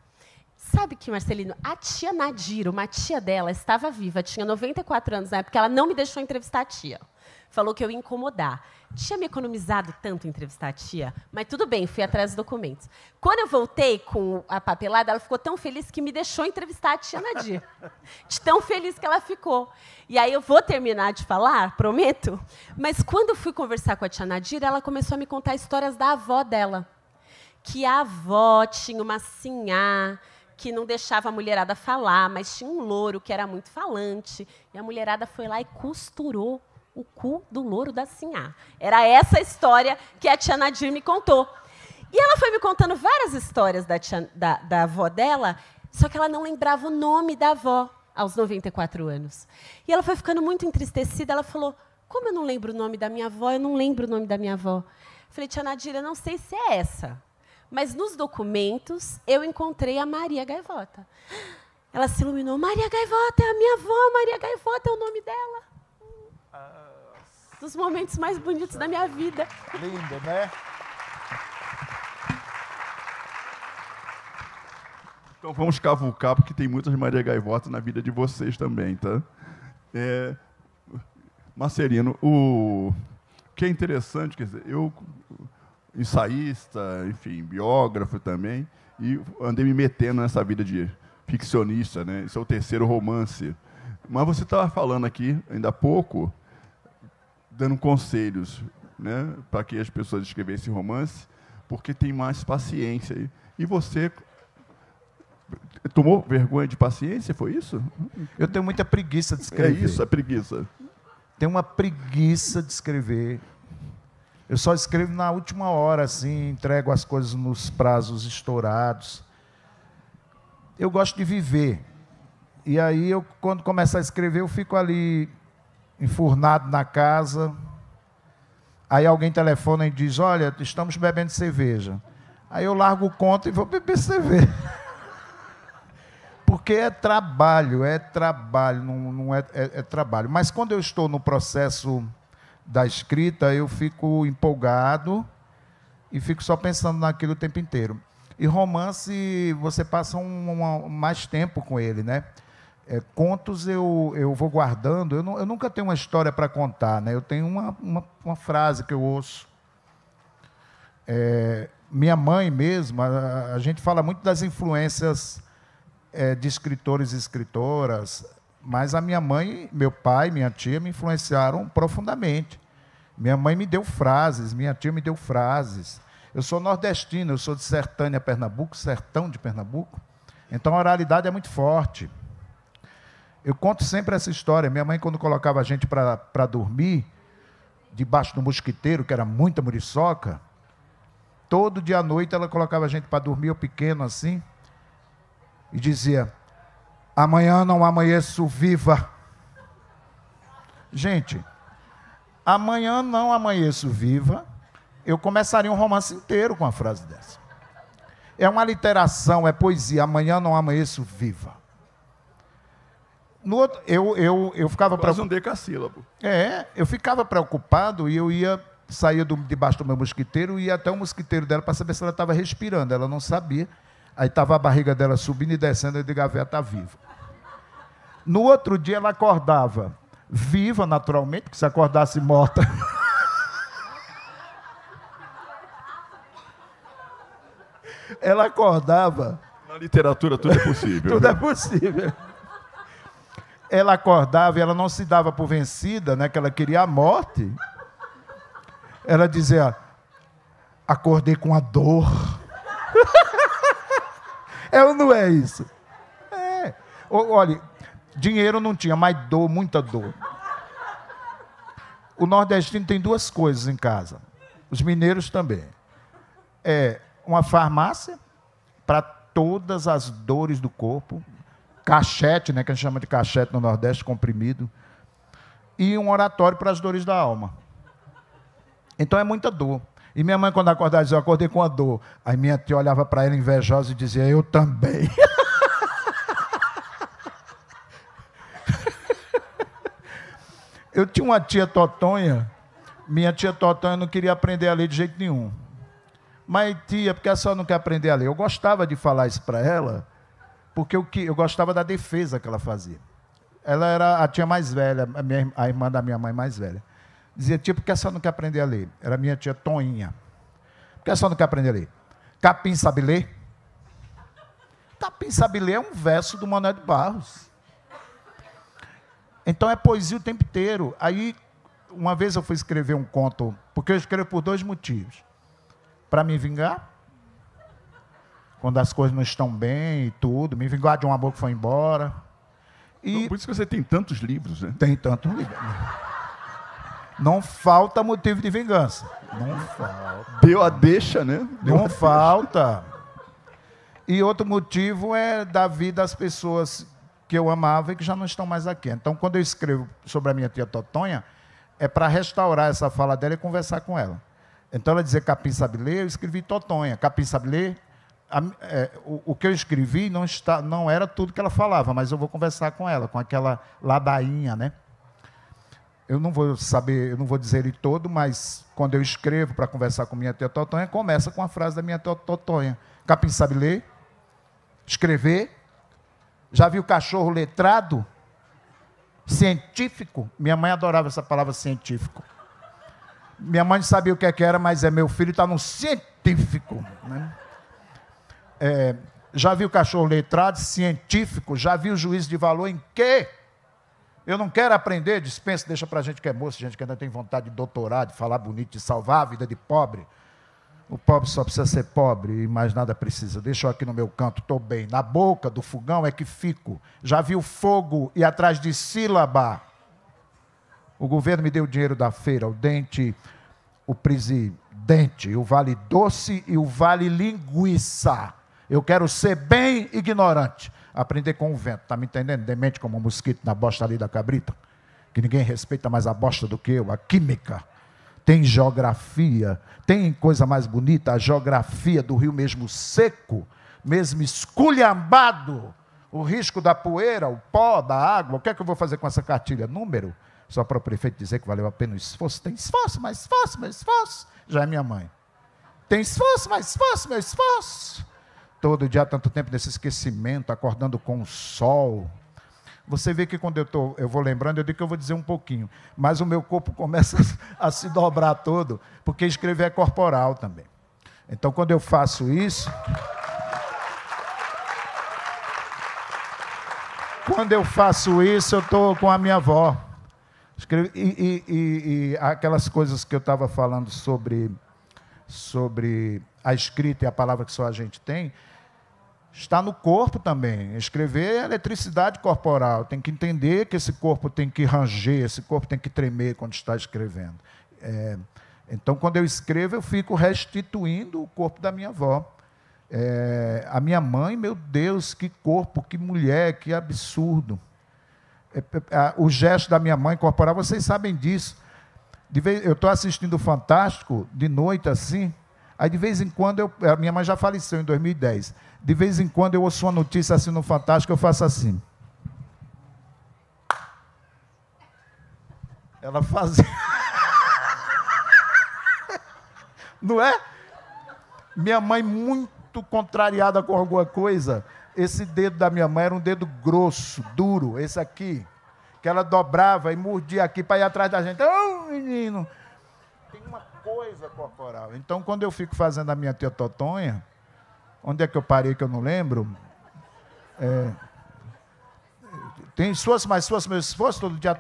Sabe que, Marcelino, a tia Nadira, uma tia dela, estava viva, tinha 94 anos na época, ela não me deixou entrevistar a tia. Falou que eu ia incomodar. Tinha me economizado tanto entrevistar a tia, mas tudo bem, fui atrás dos documentos. Quando eu voltei com a papelada, ela ficou tão feliz que me deixou entrevistar a tia Nadir. De tão feliz que ela ficou. E aí eu vou terminar de falar, prometo, mas quando eu fui conversar com a tia Nadir, ela começou a me contar histórias da avó dela. Que a avó tinha uma sinhá, que não deixava a mulherada falar, mas tinha um louro que era muito falante. E a mulherada foi lá e costurou o cu do louro da sinhá. Era essa história que a tia Nadir me contou. E ela foi me contando várias histórias da avó dela, só que ela não lembrava o nome da avó aos 94 anos. E ela foi ficando muito entristecida. Ela falou, como eu não lembro o nome da minha avó, eu não lembro o nome da minha avó. Eu falei, tia Nadir, eu não sei se é essa, mas nos documentos eu encontrei a Maria Gaivota. Ela se iluminou. Maria Gaivota é a minha avó, Maria Gaivota é o nome dela. Dos momentos mais bonitos da minha vida. Lindo, né? Então vamos cavucar, porque tem muitas Maria Gaivota na vida de vocês também, tá? Marcelino, o que é interessante, quer dizer, eu, ensaísta, enfim, biógrafo também, e andei me metendo nessa vida de ficcionista, né? Esse é o terceiro romance. Mas você estava falando aqui, ainda há pouco, dando conselhos, né, para que as pessoas escrevessem romance, porque tem mais paciência. E você tomou vergonha de paciência, foi isso? Eu tenho muita preguiça de escrever. É isso, a preguiça. Tenho uma preguiça de escrever. Eu só escrevo na última hora, assim, entrego as coisas nos prazos estourados. Eu gosto de viver. E aí, quando começo a escrever, eu fico ali enfurnado na casa. Aí alguém telefona e diz, olha, estamos bebendo cerveja. Aí eu largo o conto e vou beber cerveja. Porque é trabalho, não é trabalho. Mas quando eu estou no processo da escrita, eu fico empolgado e fico só pensando naquilo o tempo inteiro. E romance, você passa mais tempo com ele, né? Contos eu vou guardando. Eu nunca tenho uma história para contar, né? Eu tenho uma frase que eu ouço. Minha mãe mesmo, a gente fala muito das influências de escritores e escritoras, mas a minha mãe, meu pai, minha tia me influenciaram profundamente. Minha mãe me deu frases, minha tia me deu frases. Eu sou nordestino, eu sou de Sertânia, Pernambuco, sertão de Pernambuco, então a oralidade é muito forte. Eu conto sempre essa história. Minha mãe, quando colocava a gente para dormir, debaixo do mosquiteiro, que era muita muriçoca, todo dia à noite ela colocava a gente para dormir, eu pequeno assim, e dizia, amanhã não amanheço viva. Gente, amanhã não amanheço viva, eu começaria um romance inteiro com a frase dessa. É uma literação, é poesia, amanhã não amanheço viva. No outro, eu ficava quase um decassílabo. Eu ficava preocupado e eu saía debaixo do meu mosquiteiro e ia até o mosquiteiro dela para saber se ela estava respirando. Ela não sabia. Aí estava a barriga dela subindo e descendo, eu digo, a véia está viva. No outro dia ela acordava viva, naturalmente, porque se acordasse morta... Ela acordava... Na literatura tudo é possível. Tudo é possível. Ela acordava e ela não se dava por vencida, né, que ela queria a morte. Ela dizia, acordei com a dor. É ou não é isso? É. Olha, dinheiro não tinha, mas dor, muita dor. O nordestino tem duas coisas em casa. Os mineiros também. É uma farmácia para todas as dores do corpo. Cachete, né, que a gente chama de cachete no Nordeste, comprimido. E um oratório para as dores da alma. Então é muita dor. E minha mãe, quando acordava, dizia, eu acordei com a dor. Aí minha tia olhava para ela invejosa e dizia, eu também. Eu tinha uma tia Totonha. Minha tia Totonha não queria aprender a ler de jeito nenhum. Mas, tia, porque a senhora não quer aprender a ler? Eu gostava de falar isso para ela, porque eu gostava da defesa que ela fazia. Ela era a tia mais velha, a irmã da minha mãe mais velha. Dizia, tia, por que a senhora não quer aprender a ler? Era minha tia Toninha. Por que a senhora não quer aprender a ler? Capim sabe ler? Capim sabe ler é um verso do Manuel de Barros. Então é poesia o tempo inteiro. Aí, uma vez eu fui escrever um conto, porque eu escrevo por dois motivos. Para me vingar, quando as coisas não estão bem e tudo, me vingar de um amor que foi embora. E por isso que você tem tantos livros, né? tem tantos livros. Não falta motivo de vingança. Não falta. Deu a deixa, né? Não falta. E outro motivo é da vida das pessoas que eu amava e que já não estão mais aqui. Então, quando eu escrevo sobre a minha tia Totonha, é para restaurar essa fala dela e conversar com ela. Então, ela dizia Capim sabe ler, eu escrevi Totonha. Capim sabe ler. O que eu escrevi não era tudo que ela falava, mas eu vou conversar com ela, com aquela ladainha, né? Eu não vou dizer ele todo, mas quando eu escrevo para conversar com minha tia Totonha, começa com a frase da minha tia Totonha. Capim sabe ler, escrever. Já viu cachorro letrado? Científico? Minha mãe adorava essa palavra científico. Minha mãe não sabia o que era, mas meu filho está no científico, né? Já viu cachorro letrado, científico? Já viu juízo de valor em quê? Eu não quero aprender, dispensa, deixa para a gente que é moça, gente que ainda tem vontade de doutorar, de falar bonito, de salvar a vida de pobre. O pobre só precisa ser pobre e mais nada precisa. Deixa eu aqui no meu canto, estou bem. Na boca do fogão é que fico. Já viu fogo e atrás de sílaba? O governo me deu o dinheiro da feira, o dente, o presidente, o vale doce e o vale linguiça. Eu quero ser bem ignorante. Aprender com o vento, está me entendendo? Demente como um mosquito na bosta ali da cabrita. Que ninguém respeita mais a bosta do que eu, a química. Tem geografia, tem coisa mais bonita, a geografia do rio mesmo seco, mesmo esculhambado. O risco da poeira, o pó, da água. O que é que eu vou fazer com essa cartilha? Número? Só para o prefeito dizer que valeu a pena o esforço. Tem esforço, mais esforço, mais esforço. Já é minha mãe. Tem esforço, mais esforço, meu esforço. Todo dia, tanto tempo desse esquecimento, acordando com o sol. Você vê que quando eu vou lembrando, eu digo que eu vou dizer um pouquinho. Mas o meu corpo começa a se dobrar todo, porque escrever é corporal também. Então, quando eu faço isso... Quando eu faço isso, eu estou com a minha avó. E aquelas coisas que eu estava falando sobre a escrita e a palavra que só a gente tem, está no corpo também. Escrever é eletricidade corporal. Tem que entender que esse corpo tem que ranger, esse corpo tem que tremer quando está escrevendo. Então, quando eu escrevo, eu fico restituindo o corpo da minha avó. A minha mãe, meu Deus, que corpo, que mulher, que absurdo. O gesto da minha mãe corporal, vocês sabem disso. Eu estou assistindo o Fantástico de noite assim, aí de vez em quando, a minha mãe já faleceu em 2010, de vez em quando eu ouço uma notícia assim no Fantástico, eu faço assim. Ela fazia. Não é? Minha mãe muito contrariada com alguma coisa, esse dedo da minha mãe era um dedo grosso, duro, esse aqui, que ela dobrava e mordia aqui para ir atrás da gente. Oh, menino! Tem uma coisa corporal. Então, quando eu fico fazendo a minha tia Totonha, Onde é que eu parei que eu não lembro? Tem mas meu esforço, todo dia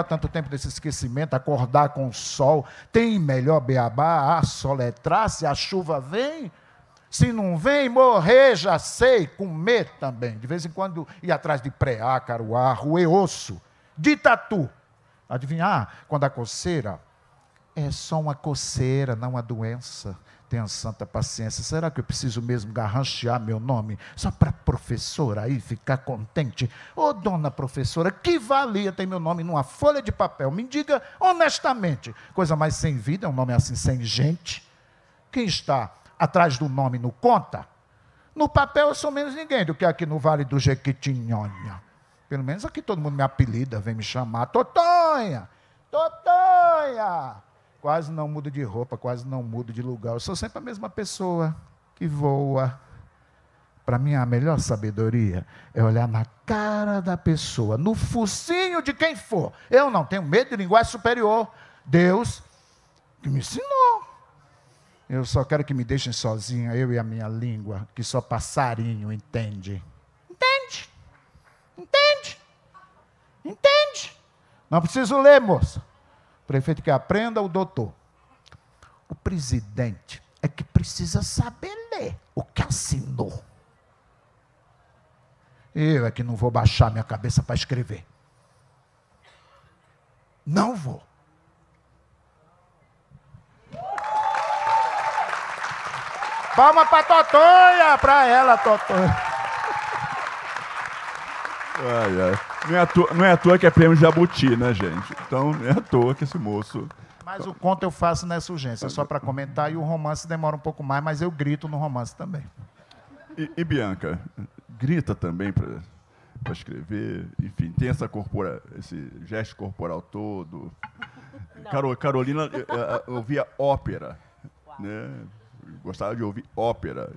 tanto tempo desse esquecimento, acordar com o sol. Tem melhor beabá, soletrar, se a chuva vem. Se não vem, morrer, já sei, comer também. De vez em quando ir atrás de preá, caruá, roer osso, de tatu. Adivinhar? Quando a coceira é só uma coceira, não uma doença. Tenha santa paciência. Será que eu preciso mesmo garranchear meu nome só para a professora aí ficar contente? Ô, dona professora, que valia ter meu nome numa folha de papel? Me diga honestamente. Coisa mais sem vida, um nome assim sem gente. Quem está atrás do nome não conta? No papel eu sou menos ninguém do que aqui no Vale do Jequitinhonha. Pelo menos aqui todo mundo me apelida, vem me chamar. Totonha! Totonha! Quase não mudo de roupa, quase não mudo de lugar. Eu sou sempre a mesma pessoa que voa. Para mim, a melhor sabedoria é olhar na cara da pessoa, no focinho de quem for. Eu não tenho medo de linguagem superior. Deus que me ensinou. Eu só quero que me deixem sozinha, eu e a minha língua, que só passarinho entende. Entende? Entende? Entende? Não preciso ler, moça. O prefeito que aprenda, o doutor. O presidente é que precisa saber ler o que assinou. Eu é que não vou baixar minha cabeça para escrever. Não vou. Palma para Totonha, para ela, Totonha. Não é à toa que é prêmio Jabuti, né, gente? Então, não é à toa que esse moço... Mas o conto eu faço nessa urgência, só para comentar, e o romance demora um pouco mais, mas eu grito no romance também. E Bianca, grita também para escrever? Enfim, tem esse gesto corporal todo. Carolina ouvia ópera, né? Gostava de ouvir ópera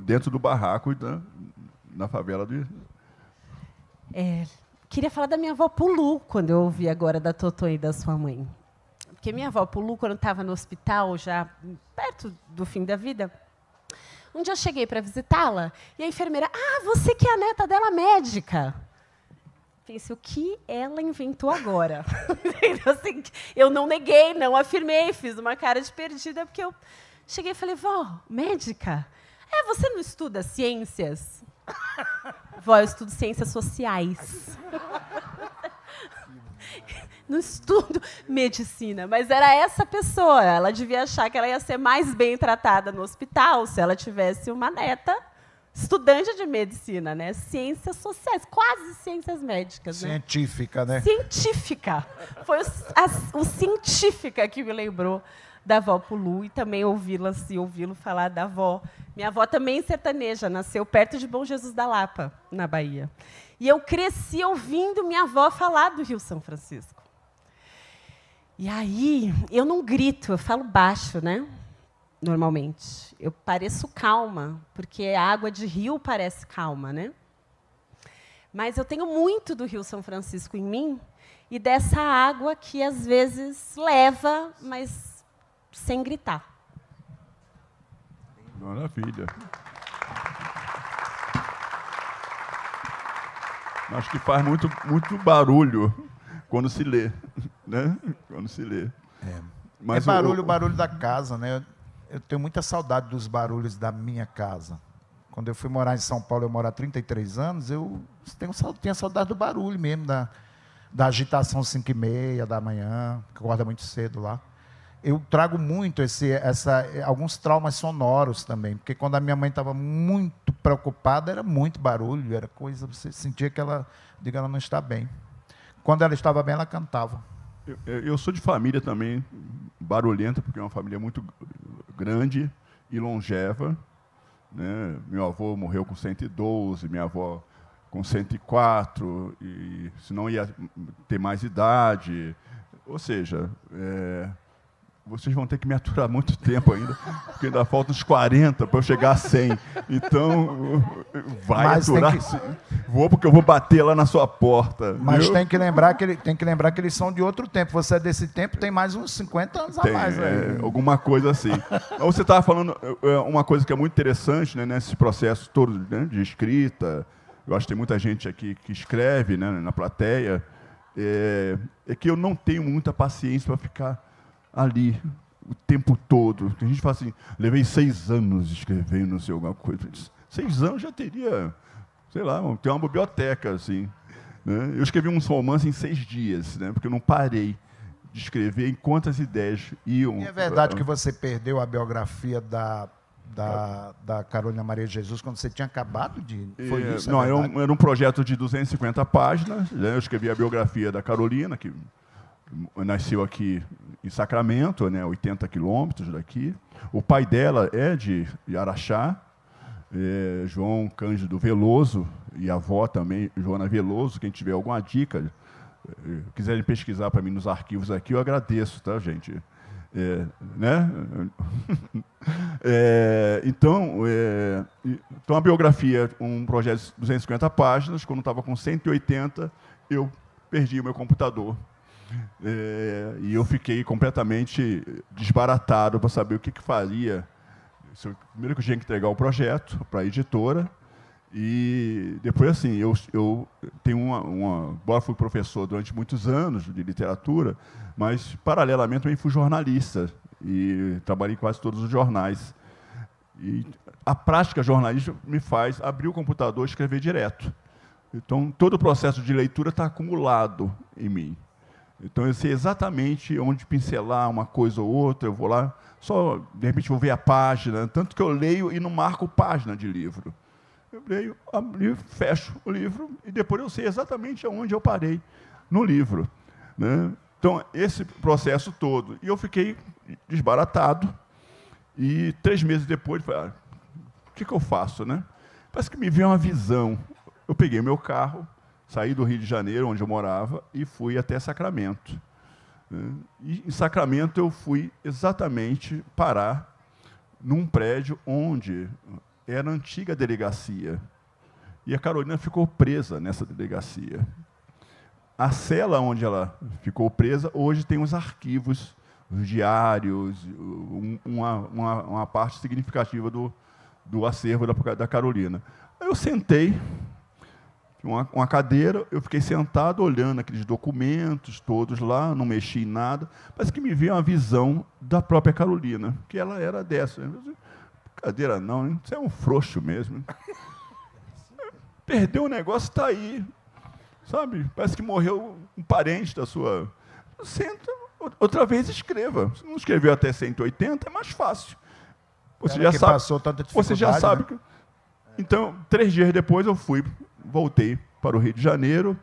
dentro do barraco na favela do... Queria falar da minha avó Pulu, quando eu ouvi agora da Totô e da sua mãe. Porque minha avó Pulu, quando estava no hospital, já perto do fim da vida, um dia eu cheguei para visitá-la e a enfermeira, você que é a neta dela médica. Pensei, o que ela inventou agora? Assim, eu não neguei, não afirmei, fiz uma cara de perdida, porque eu cheguei e falei, vó, médica? Você não estuda ciências? Vó, eu estudo ciências sociais. Não estudo medicina, mas era essa pessoa. Ela devia achar que ela ia ser mais bem tratada no hospital se ela tivesse uma neta estudante de medicina, né? Ciências sociais, quase ciências médicas. Científica, né? Científica. Foi o científica que me lembrou da avó Pulu e também ouvi-lo falar da avó. Minha avó também sertaneja, nasceu perto de Bom Jesus da Lapa, na Bahia. E eu cresci ouvindo minha avó falar do Rio São Francisco. E aí, eu não grito, eu falo baixo, né? Normalmente. Eu pareço calma, porque a água de rio parece calma, né? Mas eu tenho muito do Rio São Francisco em mim e dessa água que, às vezes, leva, mas sem gritar. Maravilha. Acho que faz muito barulho quando se lê, né? Quando se lê. Mas barulho da casa, né? Eu tenho muita saudade dos barulhos da minha casa. Quando eu fui morar em São Paulo, eu moro há 33 anos, eu tinha saudade do barulho mesmo, da agitação 5h30 da manhã, que acorda muito cedo lá. Eu trago muito alguns traumas sonoros também, porque quando a minha mãe estava muito preocupada, era muito barulho, era coisa, você sentia que ela não está bem. Quando ela estava bem, ela cantava. Eu sou de família também barulhenta, porque é uma família muito grande e longeva, né? Meu avô morreu com 112, minha avó com 104, e senão ia ter mais idade. Ou seja, vocês vão ter que me aturar muito tempo ainda, porque ainda faltam uns 40 para eu chegar a 100. Então, vai aturar. Vou, porque eu vou bater lá na sua porta. Mas tem que lembrar que eles são de outro tempo. Você é desse tempo, tem mais uns 50 anos a mais. Alguma coisa assim. Você estava falando uma coisa que é muito interessante, né, nesse processo todo, né, de escrita. Eu acho que tem muita gente aqui que escreve, né, na plateia. É que eu não tenho muita paciência para ficar ali o tempo todo. Tem gente que fala assim, levei 6 anos escrevendo, não sei, alguma coisa. 6 anos já teria, sei lá, tem uma biblioteca, assim. Né? Eu escrevi uns romances em 6 dias, né? Porque eu não parei de escrever enquanto as ideias iam... E é verdade que você perdeu a biografia da Carolina Maria de Jesus quando você tinha acabado de... Foi isso? Não, era um projeto de 250 páginas. Né? Eu escrevi a biografia da Carolina, que nasceu aqui em Sacramento, né, 80 quilômetros daqui. O pai dela é de Araxá, João Cândido Veloso, e a avó também, Joana Veloso. Quem tiver alguma dica, quiserem pesquisar para mim nos arquivos aqui, eu agradeço, tá, gente? Né? Então, a biografia, um projeto de 250 páginas, quando estava com 180, eu perdi o meu computador. E eu fiquei completamente desbaratado para saber o que faria. Primeiro que eu tinha que entregar o projeto para a editora, e depois, assim, eu tenho embora fui professor durante muitos anos de literatura, mas, paralelamente, também fui jornalista e trabalhei em quase todos os jornais. E a prática jornalística me faz abrir o computador e escrever direto. Então, todo o processo de leitura está acumulado em mim. Então, eu sei exatamente onde pincelar uma coisa ou outra, eu vou lá, só, de repente, vou ver a página, tanto que eu leio e não marco página de livro. Eu leio, fecho o livro, e depois eu sei exatamente onde eu parei no livro. Né? Então, esse processo todo. E eu fiquei desbaratado, e 3 meses depois, falei, o que eu faço? Né? Parece que me veio uma visão. Eu peguei meu carro, saí do Rio de Janeiro, onde eu morava, e fui até Sacramento. E em Sacramento eu fui exatamente parar num prédio onde era a antiga delegacia. E a Carolina ficou presa nessa delegacia. A cela onde ela ficou presa, hoje tem os arquivos, os diários, uma parte significativa do acervo da Carolina. Aí eu sentei, uma cadeira, eu fiquei sentado olhando aqueles documentos todos lá, não mexi em nada, parece que me veio uma visão da própria Carolina, que ela era dessa. Cadeira não, hein? Você é um frouxo mesmo. Perdeu o negócio, está aí. Sabe? Parece que morreu um parente da sua... Senta, outra vez escreva. Se não escreveu até 180, é mais fácil. Você já sabe. Passou tanta dificuldade, você já sabe. Né? Então, 3 dias depois, eu voltei para o Rio de Janeiro,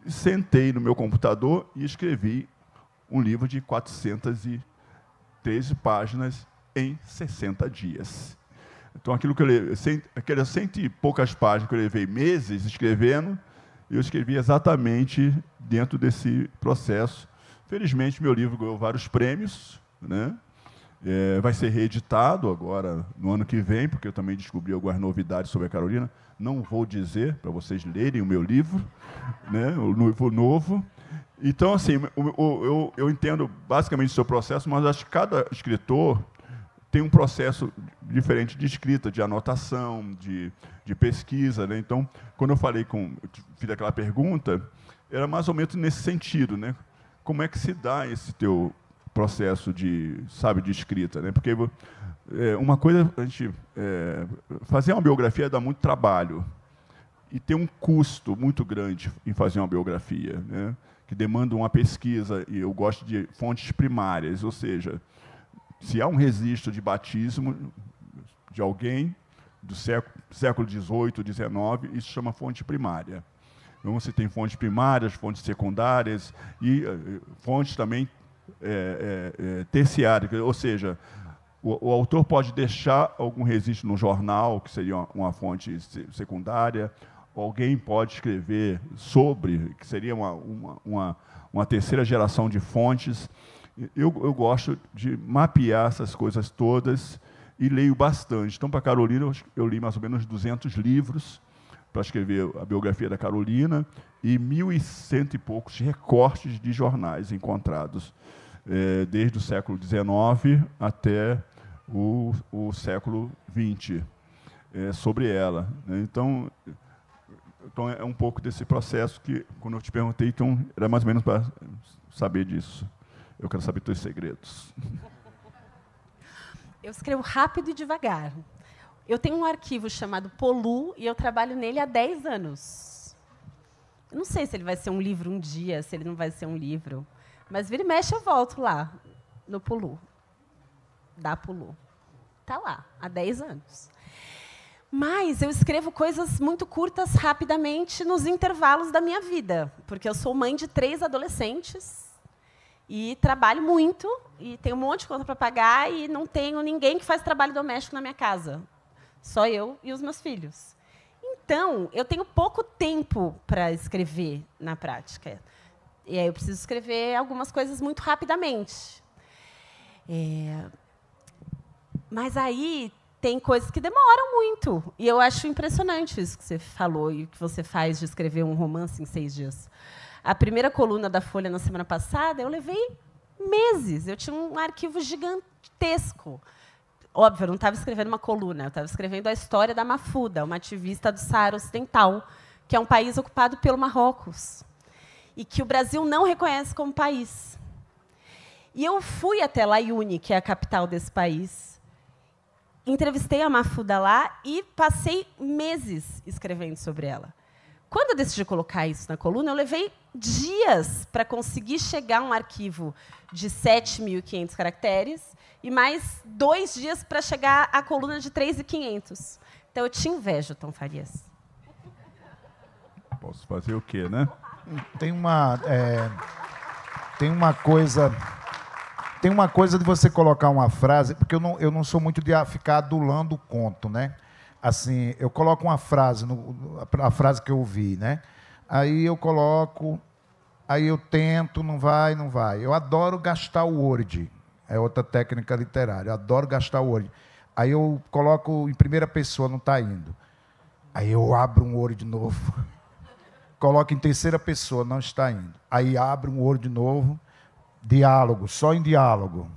sentei no meu computador e escrevi um livro de 413 páginas em 60 dias. Então, aquilo que eu levei, aquelas 100 e poucas páginas que eu levei meses escrevendo, eu escrevi exatamente dentro desse processo. Felizmente, meu livro ganhou vários prêmios, né? Vai ser reeditado agora, no ano que vem, porque eu também descobri algumas novidades sobre a Carolina. Não vou dizer para vocês lerem o meu livro, né? O livro novo. Então, assim, eu entendo basicamente o seu processo, mas acho que cada escritor tem um processo diferente de escrita, de anotação, de pesquisa. Né? Então, quando eu fiz aquela pergunta, era mais ou menos nesse sentido. Né? Como é que se dá esse teu processo de escrita? Né? Porque uma coisa, fazer uma biografia dá muito trabalho. E tem um custo muito grande em fazer uma biografia, né? Que demanda uma pesquisa, e eu gosto de fontes primárias, ou seja, se há um registro de batismo de alguém do século XVIII, XIX, isso chama fonte primária. Então, você tem fontes primárias, fontes secundárias e fontes também terciárias, ou seja, o autor pode deixar algum registro no jornal, que seria uma fonte secundária, alguém pode escrever sobre, que seria uma terceira geração de fontes. Eu gosto de mapear essas coisas todas e leio bastante. Então, para a Carolina, eu li mais ou menos 200 livros para escrever a biografia da Carolina e 1.100 e poucos recortes de jornais encontrados, desde o século XIX até o século XX, sobre ela. Então, é um pouco desse processo que, quando eu te perguntei, então, era mais ou menos para saber disso. Eu quero saber teus segredos. Eu escrevo rápido e devagar. Eu tenho um arquivo chamado Polu e eu trabalho nele há 10 anos. Eu não sei se ele vai ser um livro um dia, se ele não vai ser um livro. Mas vira e mexe, eu volto lá, no Polu. Da Polu. Está lá, há 10 anos. Mas eu escrevo coisas muito curtas, rapidamente, nos intervalos da minha vida. Porque eu sou mãe de 3 adolescentes e trabalho muito, e tenho um monte de conta para pagar, e não tenho ninguém que faz trabalho doméstico na minha casa. Só eu e os meus filhos. Então, eu tenho pouco tempo para escrever na prática. E aí eu preciso escrever algumas coisas muito rapidamente. Mas aí tem coisas que demoram muito. E eu acho impressionante isso que você falou e o que você faz de escrever um romance em 6 dias. A primeira coluna da Folha, na semana passada, eu levei meses. Eu tinha um arquivo gigantesco. Óbvio, eu não estava escrevendo uma coluna, eu estava escrevendo a história da Mafuda, uma ativista do Saara Ocidental, que é um país ocupado pelo Marrocos, e que o Brasil não reconhece como país. E eu fui até Layune, que é a capital desse país, entrevistei a Mafuda lá e passei meses escrevendo sobre ela. Quando eu decidi colocar isso na coluna, eu levei dias para conseguir chegar a um arquivo de 7.500 caracteres e mais 2 dias para chegar à coluna de 3.500. Então, eu te invejo, Tom Farias. Posso fazer o quê, né? Tem uma coisa de você colocar uma frase, porque eu não sou muito de ficar adulando o conto, né? Assim, eu coloco uma frase, a frase que eu ouvi, né? Aí eu coloco, aí eu tento, não vai. Eu adoro gastar o Word, é outra técnica literária, eu adoro gastar o Word. Aí eu coloco em primeira pessoa, não está indo. Aí eu abro um Word de novo, coloco em terceira pessoa, não está indo. Aí abro um Word de novo, diálogo, só em diálogo.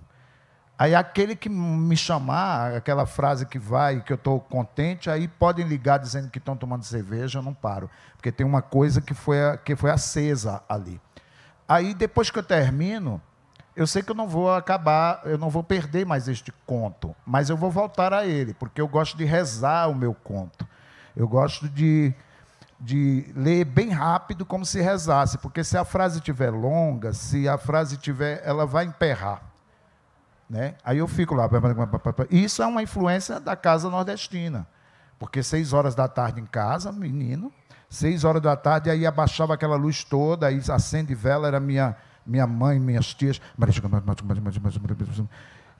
Aí aquele que me chamar, aquela frase que vai, que eu estou contente, aí podem ligar dizendo que estão tomando cerveja, eu não paro. Porque tem uma coisa que foi acesa ali. Aí, depois que eu termino, eu sei que eu não vou acabar, eu não vou perder mais este conto, mas eu vou voltar a ele, porque eu gosto de rezar o meu conto. Eu gosto de ler bem rápido, como se rezasse, porque se a frase estiver longa, se a frase tiver, ela vai emperrar. Né? Aí eu fico lá. Isso é uma influência da casa nordestina, porque 6 horas da tarde em casa, menino, 6 horas da tarde, aí abaixava aquela luz toda, aí acende vela, era minha mãe, minhas tias.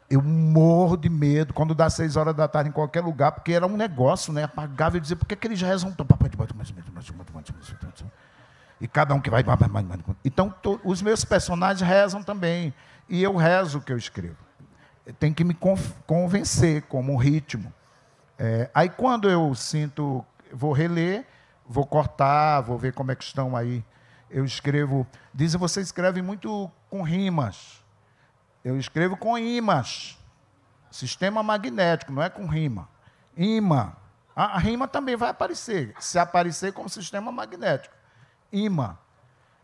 Eu morro de medo quando dá 6 horas da tarde em qualquer lugar, porque era um negócio, né? Apagava e dizia, por que eles rezam tão? E cada um que vai. Então, os meus personagens rezam também, e eu rezo o que eu escrevo. Tem que me convencer como um ritmo. Aí, quando eu sinto, vou reler, vou cortar, vou ver como é que estão aí. Eu escrevo... Dizem, você escreve muito com rimas. Eu escrevo com imãs. Sistema magnético, não é com rima. Imã. A rima também vai aparecer. Se aparecer como sistema magnético. Imã.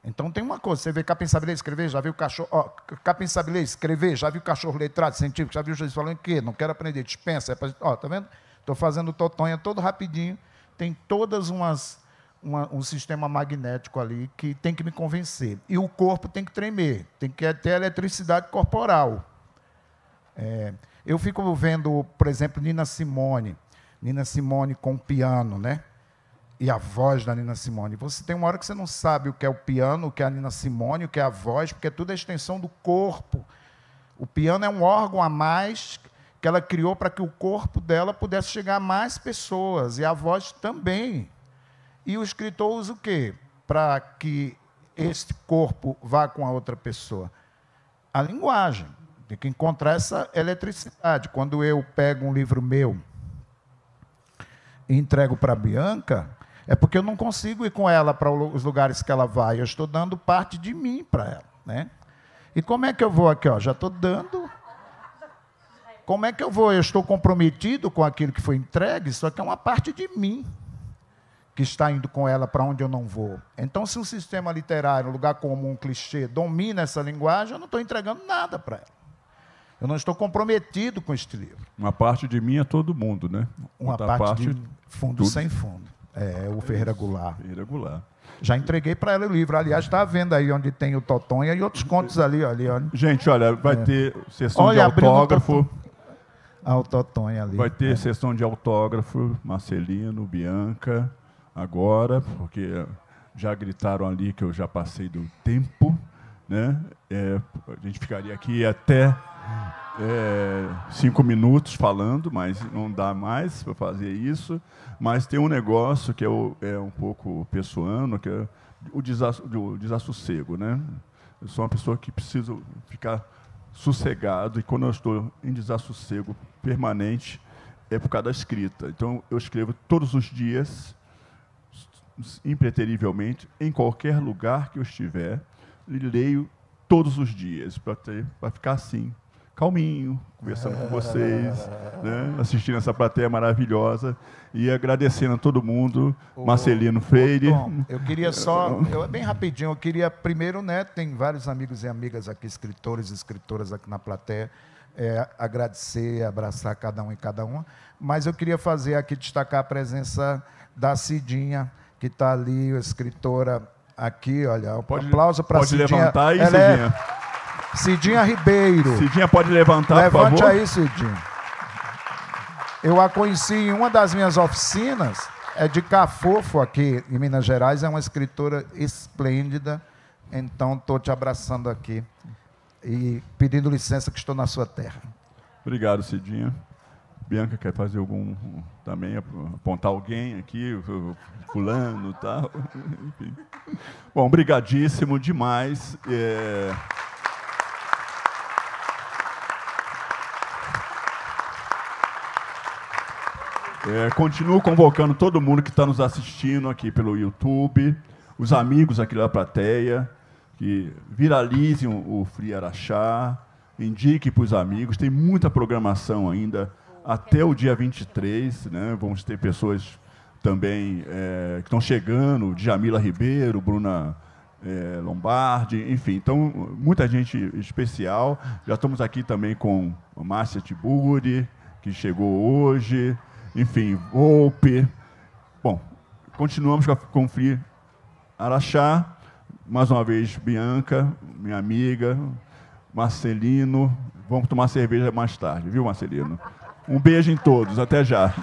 Então, tem uma coisa, você vê Capim Sabilê escrever, já viu o cachorro... Capim Sabilê escrever, já viu o cachorro letrado, científico, já viu o juiz falando que não quero aprender, dispensa. Tá vendo? Estou fazendo totonha todo rapidinho. Tem todas um sistema magnético ali que tem que me convencer. E o corpo tem que tremer, tem que ter eletricidade corporal. Eu fico vendo, por exemplo, Nina Simone com piano, né? E a voz da Nina Simone. Você tem uma hora que você não sabe o que é o piano, o que é a Nina Simone, o que é a voz, porque tudo é extensão do corpo. O piano é um órgão a mais que ela criou para que o corpo dela pudesse chegar a mais pessoas, e a voz também. E o escritor usa o quê? Para que esse corpo vá com a outra pessoa. a linguagem. Tem que encontrar essa eletricidade. Quando eu pego um livro meu e entrego para a Bianca, é porque eu não consigo ir com ela para os lugares que ela vai. Eu estou dando parte de mim para ela, né? E como é que eu vou aqui? Ó, já estou dando. Como é que eu vou? Eu estou comprometido com aquilo que foi entregue, só que é uma parte de mim que está indo com ela para onde eu não vou. Então, se um sistema literário, um lugar comum, um clichê, domina essa linguagem, eu não estou entregando nada para ela. Eu não estou comprometido com este livro. Uma parte de mim é todo mundo, né? Uma parte de fundo tudo. Sem fundo. É o Ferreira Goulart. Ferreira Goulart. Já entreguei para ela o livro. Aliás, está vendo aí onde tem o Totonha e outros contos ali. Olha. Gente, olha, vai ter sessão de autógrafo. O Totonha ali. Vai ter sessão de autógrafo, Marcelino, Bianca, agora, porque já gritaram ali que eu já passei do tempo, né? A gente ficaria aqui até 5 minutos falando, mas não dá mais para fazer isso. Mas tem um negócio que é um pouco pessoano, que é o desassossego, né? Eu sou uma pessoa que preciso ficar sossegado, e quando eu estou em desassossego permanente, é por causa da escrita. Então, eu escrevo todos os dias, impreterivelmente, em qualquer lugar que eu estiver, e leio todos os dias, para ficar assim, calminho, conversando com vocês, né? Assistindo essa plateia maravilhosa e agradecendo a todo mundo, Marcelino Freire. Tom, eu queria bem rapidinho, eu queria primeiro, né, tem vários amigos e amigas aqui, escritores e escritoras aqui na plateia, agradecer, abraçar cada um e cada uma, mas eu queria fazer aqui, destacar a presença da Cidinha, que está ali, a escritora aqui, olha, um aplauso para a Cidinha. Pode levantar aí, Cidinha. Cidinha Ribeiro. Cidinha, pode levantar, por favor. Levante aí, Cidinha. Eu a conheci em uma das minhas oficinas, de Cafofo, aqui em Minas Gerais, é uma escritora esplêndida, então estou te abraçando aqui e pedindo licença que estou na sua terra. Obrigado, Cidinha. Bianca quer fazer algum também, apontar alguém aqui, fulano e tal. Enfim. Bom, brigadíssimo demais. Continuo convocando todo mundo que está nos assistindo aqui pelo YouTube, os amigos aqui da plateia, que viralizem o Free Araxá, indique para os amigos, tem muita programação ainda, até o dia 23, né? Vamos ter pessoas também que estão chegando, Djamila Ribeiro, Bruna Lombardi, enfim, então muita gente especial. Já estamos aqui também com a Márcia Tiburi, que chegou hoje, enfim, Volpe. Bom, continuamos com o Free Araxá. Mais uma vez, Bianca, minha amiga, Marcelino. Vamos tomar cerveja mais tarde, viu, Marcelino? Um beijo em todos, até já.